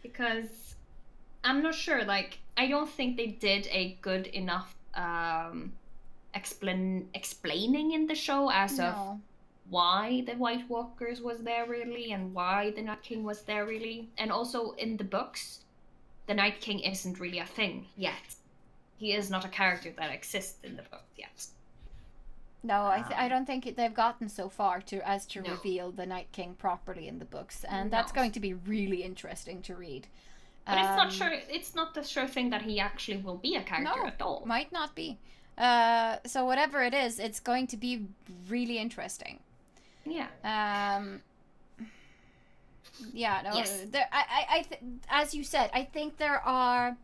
Because I'm not sure, I don't think they did a good enough explaining in the show as of why the White Walkers was there really and why the Night King was there really. And also in the books, the Night King isn't really a thing yet. He is not a character that exists in the book yet. No, I don't think they've gotten so far to reveal the Night King properly in the books, and that's going to be really interesting to read. But it's not sure. It's not the sure thing that he actually will be a character at all. Might not be. So whatever it is, it's going to be really interesting. Yeah. Yeah, no, Yes. as you said, I think there are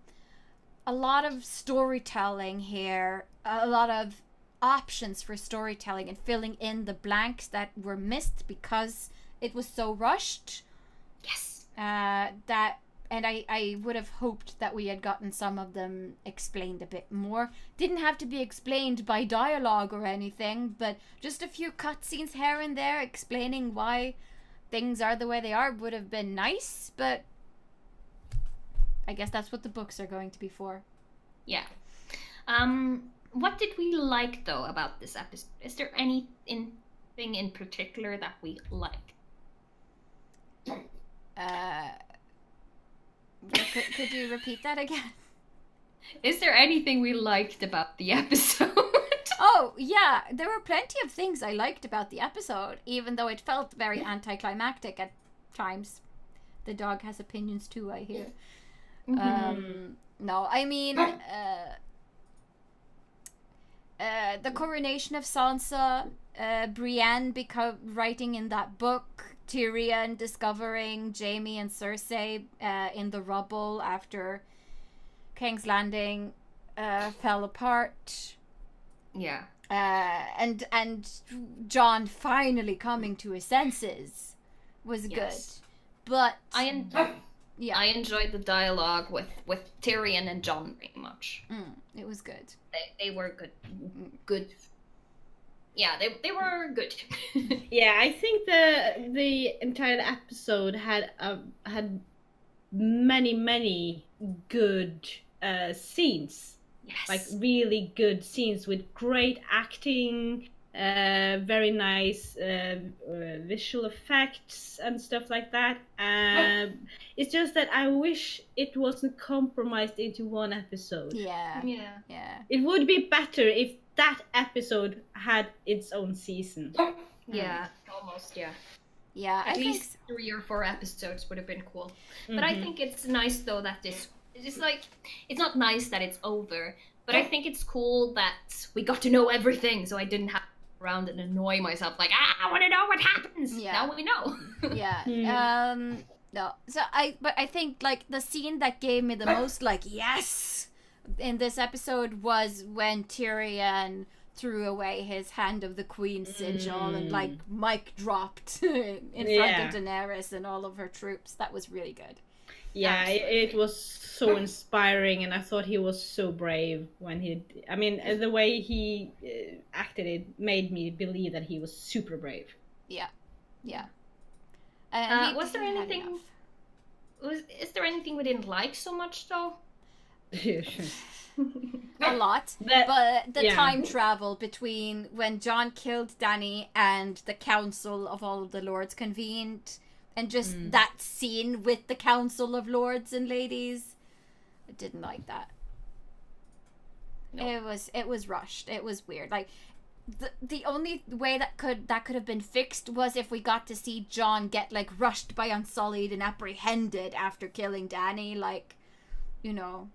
a lot of storytelling here, a lot of options for storytelling and filling in the blanks that were missed because it was so rushed. Yes. And I would have hoped that we had gotten some of them explained a bit more. Didn't have to be explained by dialogue or anything, but just a few cutscenes here and there explaining why things are the way they are would have been nice, but I guess that's what the books are going to be for. Yeah. What did we like, though, about this episode? Is there anything in particular that we like? Could you repeat that again? Is there anything we liked about the episode? Oh, yeah. There were plenty of things I liked about the episode, even though it felt very anticlimactic at times. The dog has opinions too, I hear. No, I mean, the coronation of Sansa, Brienne writing in that book, Tyrion discovering Jaime and Cersei in the rubble after King's Landing fell apart. Yeah. And Jon finally coming to his senses was good. But I enjoyed the dialogue with Tyrion and Jon very much. It was good. They were good. Yeah, they were good. Yeah, I think the entire episode had many good scenes. Yes. Like really good scenes with great acting, very nice visual effects and stuff like that. It's just that I wish it wasn't compromised into one episode. Yeah. It would be better if that episode had its own season. Yeah, almost, yeah. Yeah, At least 3 or 4 episodes would have been cool. But I think it's nice, though, that it's like, it's not nice that it's over, but I think it's cool that we got to know everything, so I didn't have to go around and annoy myself, like, I want to know what happens! Yeah. Now we know! Yeah. No. So I think, like, the scene that gave me the most, like, yes! In this episode was when Tyrion threw away his Hand of the Queen sigil and, like, mic dropped in front of Daenerys and all of her troops. That was really good. Yeah, it was so inspiring, and I thought he was so brave when the way he acted, it made me believe that he was super brave. Yeah. Was there anything? Is there anything we didn't like so much, though? A lot, but the time travel between when Jon killed Dany and the council of all of the lords convened, and just that scene with the council of lords and ladies, I didn't like that. No. It was rushed. It was weird. Like the only way that could have been fixed was if we got to see Jon get, like, rushed by Unsullied and apprehended after killing Dany, like, you know,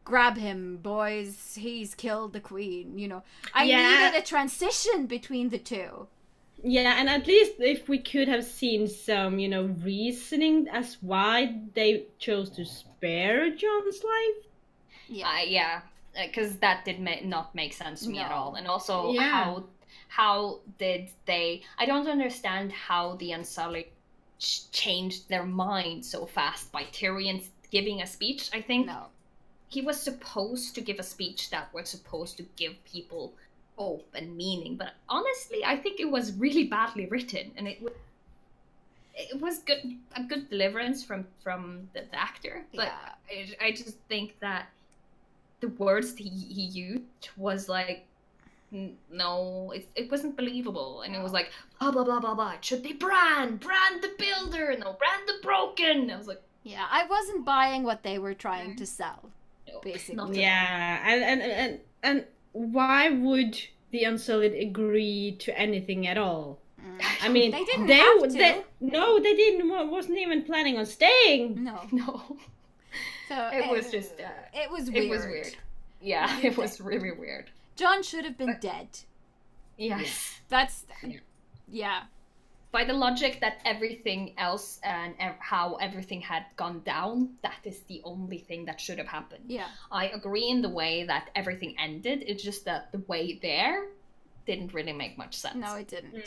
grab him, boys, he's killed the queen, you know. I needed a transition between the two. Yeah, and at least if we could have seen some, reasoning as why they chose to spare Jon's life. Yeah, because that did not make sense to me at all. And also, how did they... I don't understand how the Unsullied changed their mind so fast by Tyrion giving a speech. I think he was supposed to give a speech that was supposed to give people hope and meaning, but honestly, I think it was really badly written, and it was a good deliverance from the actor. But I just think that the words he used was like, no, it wasn't believable, and it was like blah blah blah blah blah. It should be Bran the Builder, no, Bran the Broken. I was like, I wasn't buying what they were trying to sell. Basically. And why would the Unsullied agree to anything at all? I mean, they didn't have to. They didn't. Wasn't even planning on staying. No. So it was just it was weird. Yeah, it was really weird. John should have been dead. Yes. That's... Yeah. By the logic that everything else and how everything had gone down, that is the only thing that should have happened. Yeah. I agree in the way that everything ended. It's just that the way there didn't really make much sense. No, it didn't.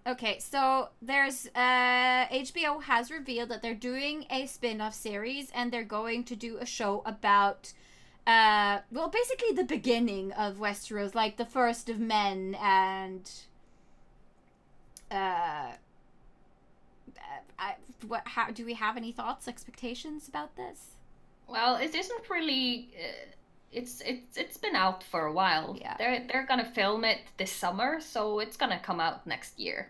Okay, so there's HBO has revealed that they're doing a spin-off series, and they're going to do a show about well, basically the beginning of Westeros, like the first of men, and how do we have any thoughts, expectations about this? Well, it isn't really. It's been out for a while. Yeah. They're gonna film it this summer, so it's gonna come out next year.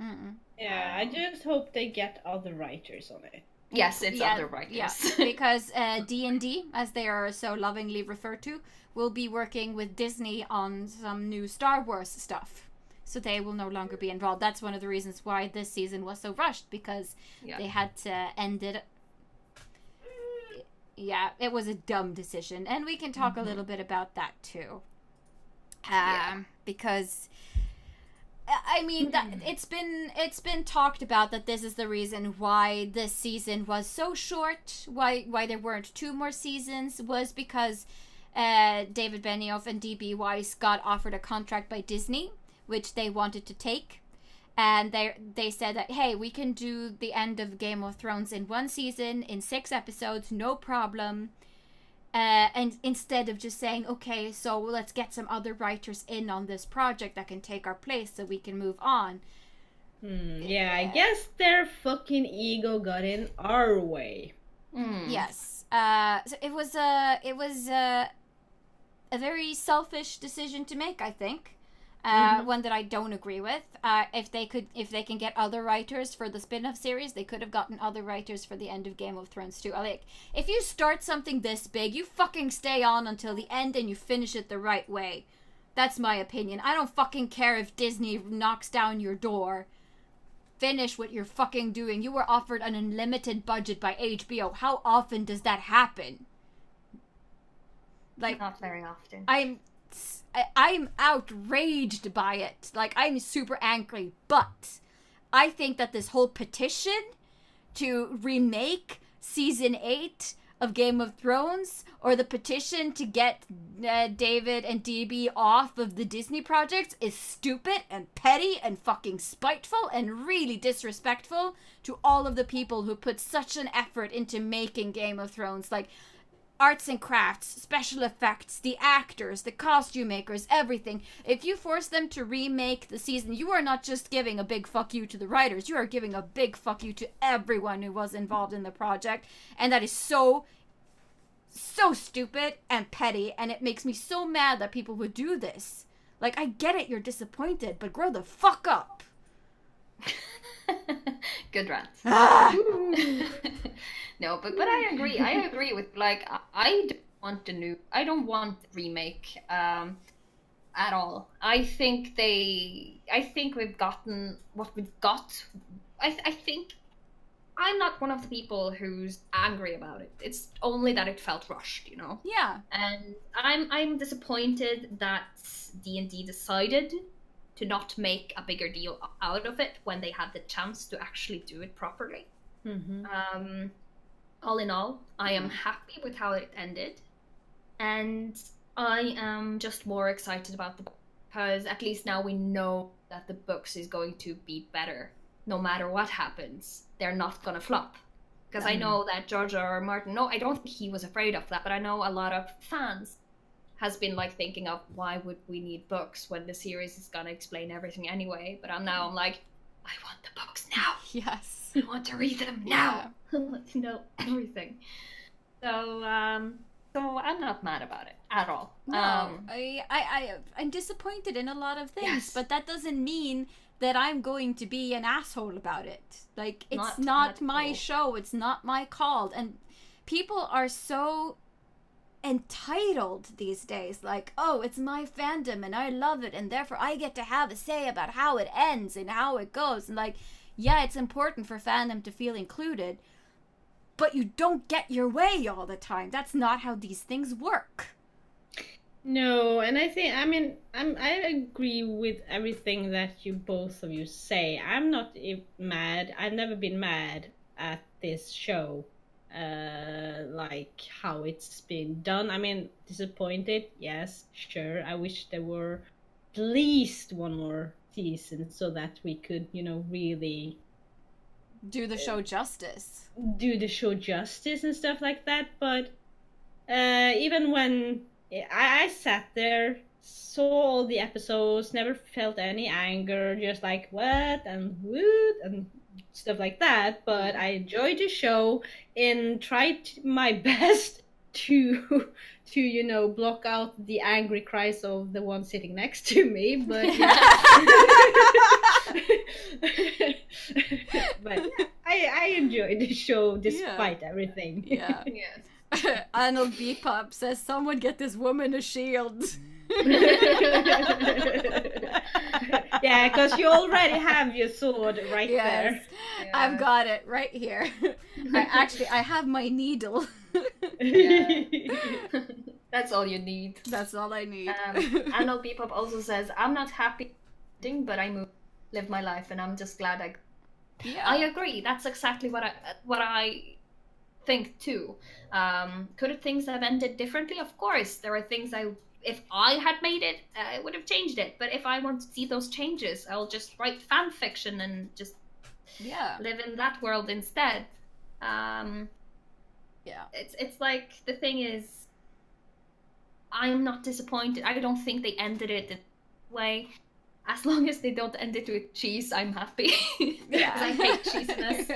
Yeah, I just hope they get other writers on it. Yes, it's other writers. Yeah, because D&D, as they are so lovingly referred to, will be working with Disney on some new Star Wars stuff. So they will no longer be involved. That's one of the reasons why this season was so rushed, because they had to end it. Yeah, it was a dumb decision. And we can talk a little bit about that too. Because... I mean, that it's been talked about that this is the reason why this season was so short, why there weren't 2 more seasons, was because David Benioff and D.B. Weiss got offered a contract by Disney, which they wanted to take, and they said that, hey, we can do the end of Game of Thrones in 1 season, in 6 episodes, no problem. And instead of just saying, okay, so let's get some other writers in on this project that can take our place so we can move on. Yeah, I guess their fucking ego got in our way. Yes. So it was a very selfish decision to make, I think. One that I don't agree with. If they can get other writers for the spin-off series, they could have gotten other writers for the end of Game of Thrones too. Like, if you start something this big, you fucking stay on until the end and you finish it the right way. That's my opinion. I don't fucking care if Disney knocks down your door. Finish what you're fucking doing. You were offered an unlimited budget by HBO. How often does that happen? Like, not very often. I'm outraged by it. Like, I'm super angry. But I think that this whole petition to remake season 8 of Game of Thrones, or the petition to get David and DB off of the Disney projects, is stupid and petty and fucking spiteful and really disrespectful to all of the people who put such an effort into making Game of Thrones. Like, arts and crafts, special effects, the actors, the costume makers, everything. If you force them to remake the season, you are not just giving a big fuck you to the writers, you are giving a big fuck you to everyone who was involved in the project. And that is so stupid and petty, and it makes me so mad that people would do this. Like, I get it, you're disappointed, but grow the fuck up. Good rant. No, but I agree. I agree with, like, I don't want remake at all. I think we've gotten what we've got. I think I'm not one of the people who's angry about it. It's only that it felt rushed, you know? Yeah. And I'm disappointed that D&D decided to not make a bigger deal out of it when they had the chance to actually do it properly. All in all, I am happy with how it ended, and I am just more excited about the book, because at least now we know that the books is going to be better. No matter what happens, they're not gonna flop. Because I know that George R. R. Martin, no, I don't think he was afraid of that, but I know a lot of fans has been like thinking of, why would we need books when the series is gonna explain everything anyway? But I'm like, I want the books now. Yes. I want to read them now. I want to know everything. So I'm not mad about it at all. No, I'm disappointed in a lot of things, yes. But that doesn't mean that I'm going to be an asshole about it. Like, it's not my show, it's not my call, and people are so entitled these days. Like, oh, it's my fandom and I love it, and therefore I get to have a say about how it ends and how it goes. And like, yeah, it's important for fandom to feel included, but you don't get your way all the time. That's not how these things work. No, and I mean, I agree with everything that you both of you say. I'm not mad. I've never been mad at this show, like how it's been done. I mean, disappointed, yes, sure. I wish there were at least one more season so that we could, really Do the show justice. do the show justice and stuff like that. But even when I sat there, saw all the episodes, never felt any anger, just like what and woot and stuff like that. But I enjoyed the show and tried my best to block out the angry cries of the one sitting next to me. But but I enjoyed the show despite everything. Yeah. Yes. Arnold Bebop says, "Someone get this woman a shield." Yeah, because you already have your sword right there. Yes, I've got it right here. I have my needle. Yeah. That's all you need. That's all I need. Arnold Bebop also says, "I'm not happy, but I live my life, and I'm just glad I." Yeah. I agree. That's exactly what I think too. Could things have ended differently? Of course, there are things if I had made it, I would have changed it. But if I want to see those changes, I'll just write fan fiction and just live in that world instead. Yeah. It's like, the thing is, I'm not disappointed. I don't think they ended it that way. As long as they don't end it with cheese, I'm happy. Yeah. I hate cheesiness.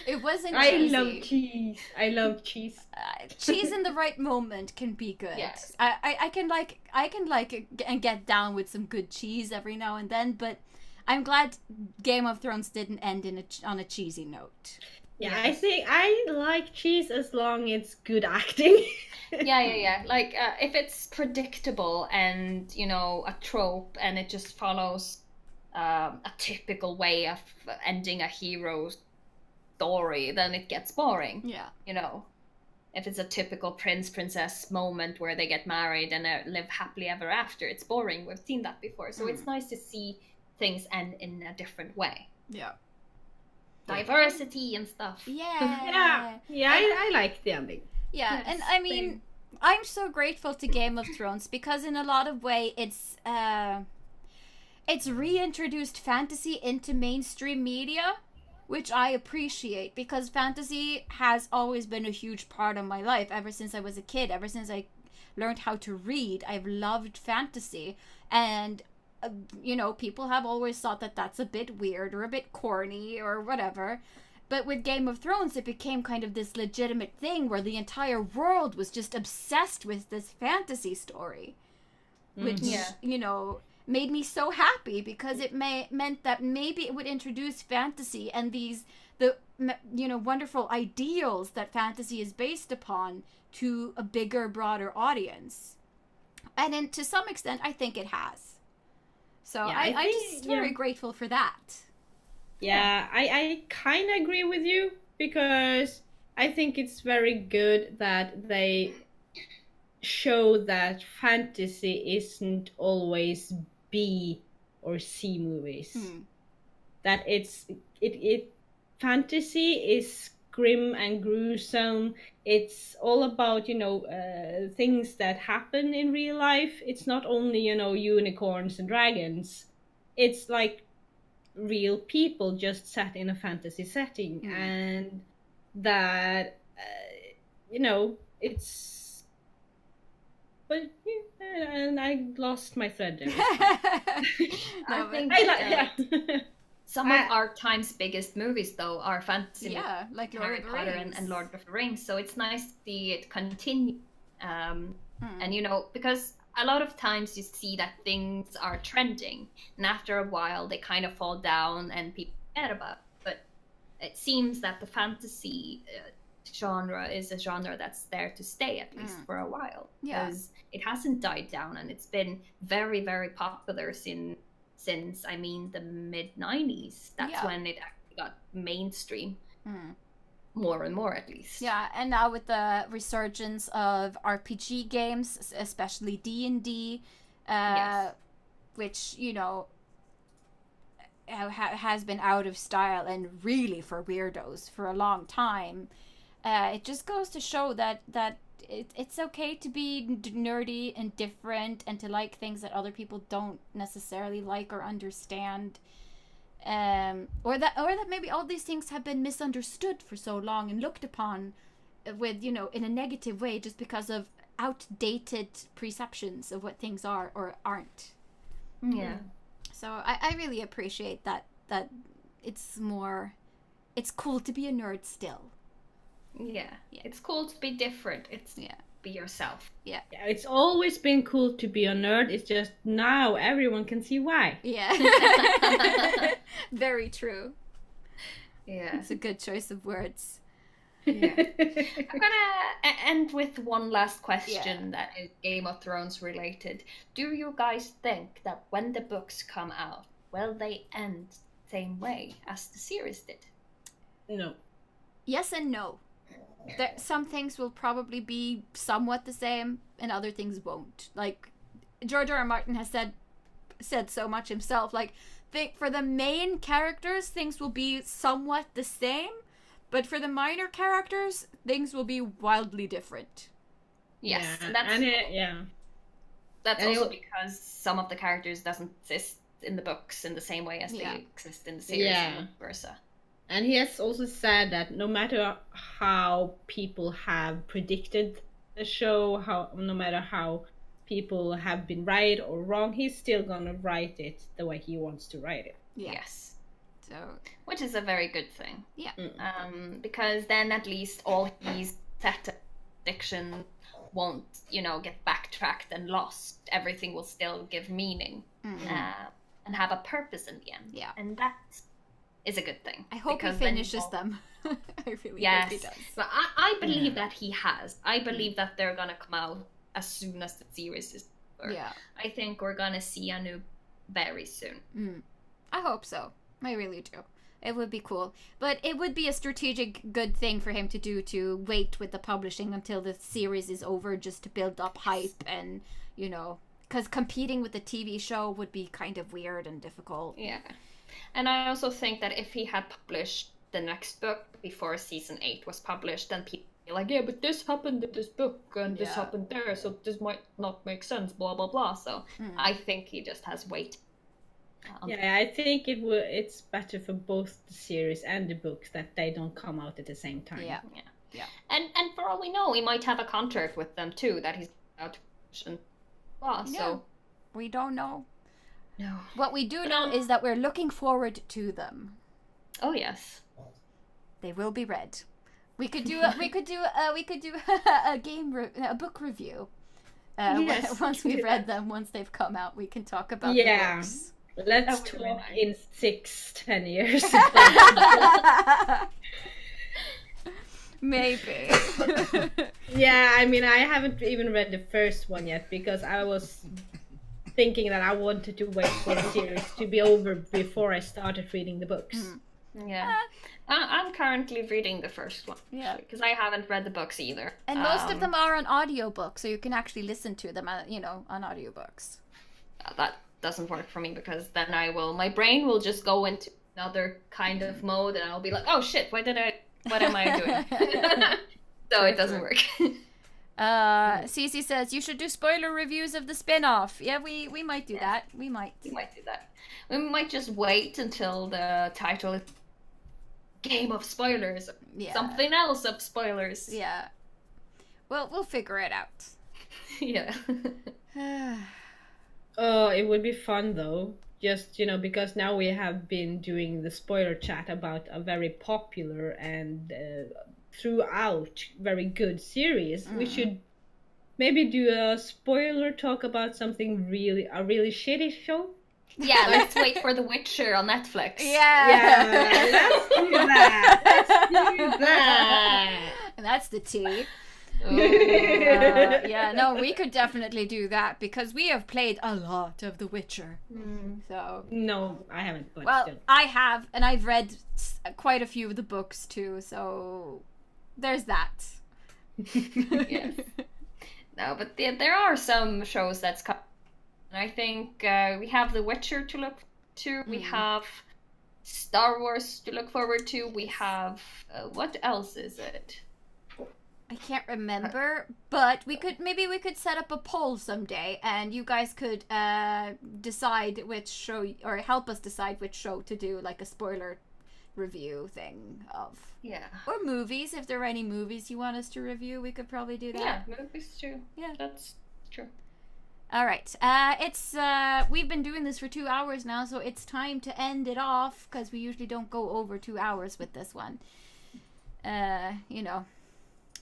It wasn't I cheesy. love cheese. I love cheese. Cheese in the right moment can be good. Yes. I can like and get down with some good cheese every now and then, but I'm glad Game of Thrones didn't end on a cheesy note. Yeah, yes. I think I like cheese as long as it's good acting. Yeah. Like, if it's predictable and, a trope, and it just follows a typical way of ending a hero's story, then it gets boring. Yeah. If it's a typical prince-princess moment where they get married and live happily ever after, it's boring. We've seen that before. So it's nice to see things end in a different way. Yeah. Diversity and stuff. Yeah. I like the ending. Yeah, Yes, and I mean, same. I'm so grateful to Game of Thrones because in a lot of way it's reintroduced fantasy into mainstream media, which I appreciate because fantasy has always been a huge part of my life ever since I was a kid. Ever since I learned how to read, I've loved fantasy, and people have always thought that that's a bit weird or a bit corny or whatever. But with Game of Thrones, it became kind of this legitimate thing where the entire world was just obsessed with this fantasy story, which, made me so happy because it meant that maybe it would introduce fantasy and the wonderful ideals that fantasy is based upon to a bigger, broader audience. And then to some extent, I think it has. So I'm just very grateful for that. Yeah, I kind of agree with you because I think it's very good that they show that fantasy isn't always B or C movies. That fantasy is grim and gruesome. It's all about things that happen in real life. It's not only unicorns and dragons. It's like real people just sat in a fantasy setting, and that it's. But and I lost my thread there. I think some of our time's biggest movies, though, are fantasy. Yeah, like Harry Potter and Lord of the Rings. So it's nice to see it continue. And because a lot of times you see that things are trending, and after a while they kind of fall down and people forget about it. But it seems that the fantasy genre is a genre that's there to stay, at least for a while, because it hasn't died down, and it's been very, very popular since the mid 90s. That's when it actually got mainstream. more and more, at least. Yeah, and now with the resurgence of RPG games, especially D&D, Yes. which, you know, has been out of style and really for weirdos for a long time. It just goes to show that it's okay to be nerdy and different and to like things that other people don't necessarily like or understand. Or that maybe all these things have been misunderstood for so long and looked upon with, you know, in a negative way just because of outdated perceptions of what things are or aren't. Yeah. So I really appreciate that it's cool to be a nerd still. Yeah. It's cool to be different. It's be yourself. Yeah. It's always been cool to be a nerd. It's just now everyone can see why. Yeah. Very true. Yeah. It's a good choice of words. Yeah. I'm gonna end with one last question that is Game of Thrones related. Do you guys think that when the books come out, will they end the same way as the series did? No. Yes and no. Some things will probably be somewhat the same and other things won't. Like George R. R. Martin has said so much himself. Like, for the main characters, things will be somewhat the same, but for the minor characters, things will be wildly different. Yes, yeah. That's also because some of the characters doesn't exist in the books in the same way as they exist in the series and vice versa. And he has also said that no matter how people have predicted the show, no matter how people have been right or wrong, he's still gonna write it the way he wants to write it. Yeah. Yes. So, which is a very good thing. Yeah. Because then at least all his set predictions won't, get backtracked and lost. Everything will still give meaning and have a purpose in the end. Yeah. And that is a good thing. I hope he finishes them. I really hope he does. But I believe that he has. I believe that they're gonna come out as soon as the series is over. Yeah. I think we're gonna see a new very soon. I hope so. I really do. It would be cool. But it would be a strategic good thing for him to do, to wait with the publishing until the series is over, just to build up hype and, because competing with the TV show would be kind of weird and difficult. Yeah. And I also think that if he had published the next book before season 8 was published, then people would be like, yeah, but this happened in this book and this happened there, so this might not make sense, blah, blah, blah. So I think he just has waited. Yeah, I think it's better for both the series and the books that they don't come out at the same time. Yeah. And for all we know, he might have a contract with them too that he's out to push and blah. So we don't know. No. What we do know is that we're looking forward to them. Oh yes. They will be read. We could do a book review. Once we've read them, once they've come out, we can talk about the books. Let's talk in 6-10 years. Maybe. Yeah, I mean, I haven't even read the first one yet because I was thinking that I wanted to wait for the series to be over before I started reading the books. Yeah. I'm currently reading the first one. Yeah. Because I haven't read the books either. And most of them are on audiobook, so you can actually listen to them, on audiobooks. That doesn't work for me because then my brain will just go into another kind of mode and I'll be like, oh shit, what am I doing? So it doesn't work. Cece says, you should do spoiler reviews of the spin-off. Yeah, we might do that. We might do that. We might just wait until the title is Game of Spoilers. Yeah. Something else of spoilers. Yeah. Well, we'll figure it out. Yeah. Oh, it would be fun though. Just, because now we have been doing the spoiler chat about a very popular and throughout very good series. We should maybe do a spoiler talk about something a really shitty show. Yeah, let's wait for The Witcher on Netflix. Yeah. Let's do that. That's the tea. Yeah, no, we could definitely do that because we have played a lot of The Witcher. So No, I haven't. But well, still. I have, and I've read quite a few of the books too. So there's that. Yes. No, but there are some shows that's coming. I think we have The Witcher to look to. We have Star Wars to look forward to. We have what else is it? I can't remember, but we could set up a poll someday, and you guys could decide which show, or help us decide which show to do, like a spoiler review thing of. Yeah. Or movies, if there are any movies you want us to review, we could probably do that. Yeah, movies too. Yeah, that's true. All right. It's we've been doing this for 2 hours now, so it's time to end it off because we usually don't go over 2 hours with this one. You know.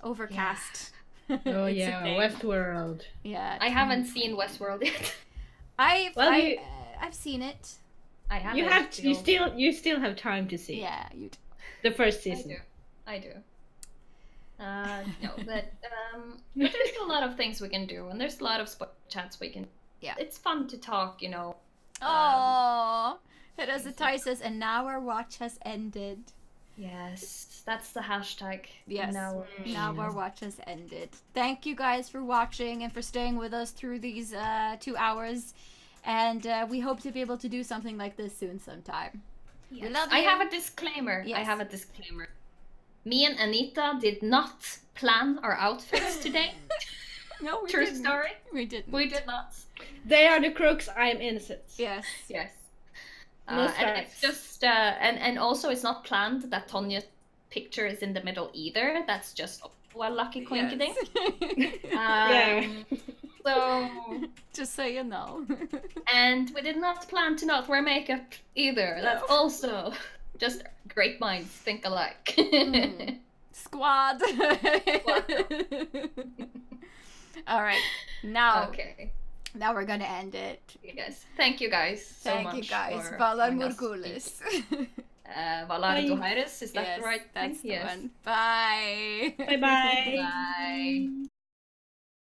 Overcast. Yeah. Oh yeah, Westworld. Yeah. I haven't seen Westworld yet. I've seen it. I haven't. You still have time to see. Yeah, you do. The first season. I do. No, but there's a lot of things we can do, and there's a lot of chats we can. Yeah. It's fun to talk, you know. Oh, Hedazai says, and now our watch has ended. Yes, that's the hashtag. Yes, now our watch has ended. Thank you guys for watching and for staying with us through these 2 hours. And we hope to be able to do something like this soon sometime. Yes. We love you. I have a disclaimer. Yes. Me and Anita did not plan our outfits today. No, we True didn't. story. We didn't. We did not. They are the crooks. I am innocent. Yes. Yes. No and it's just and also it's not planned that Tonya's picture is in the middle either. That's just a lucky coincidence. Yeah. So just so you know. And we did not plan to not wear makeup either. That's also just great minds think alike. Squad. All right. Now. Okay. Now we're gonna end it. Yes. Thank you guys so much. Thank you guys. For Valar joining us. Morgulis. Valar Dohaeris, is that yes, the right that's thing? the one. Bye. Bye-bye. Bye.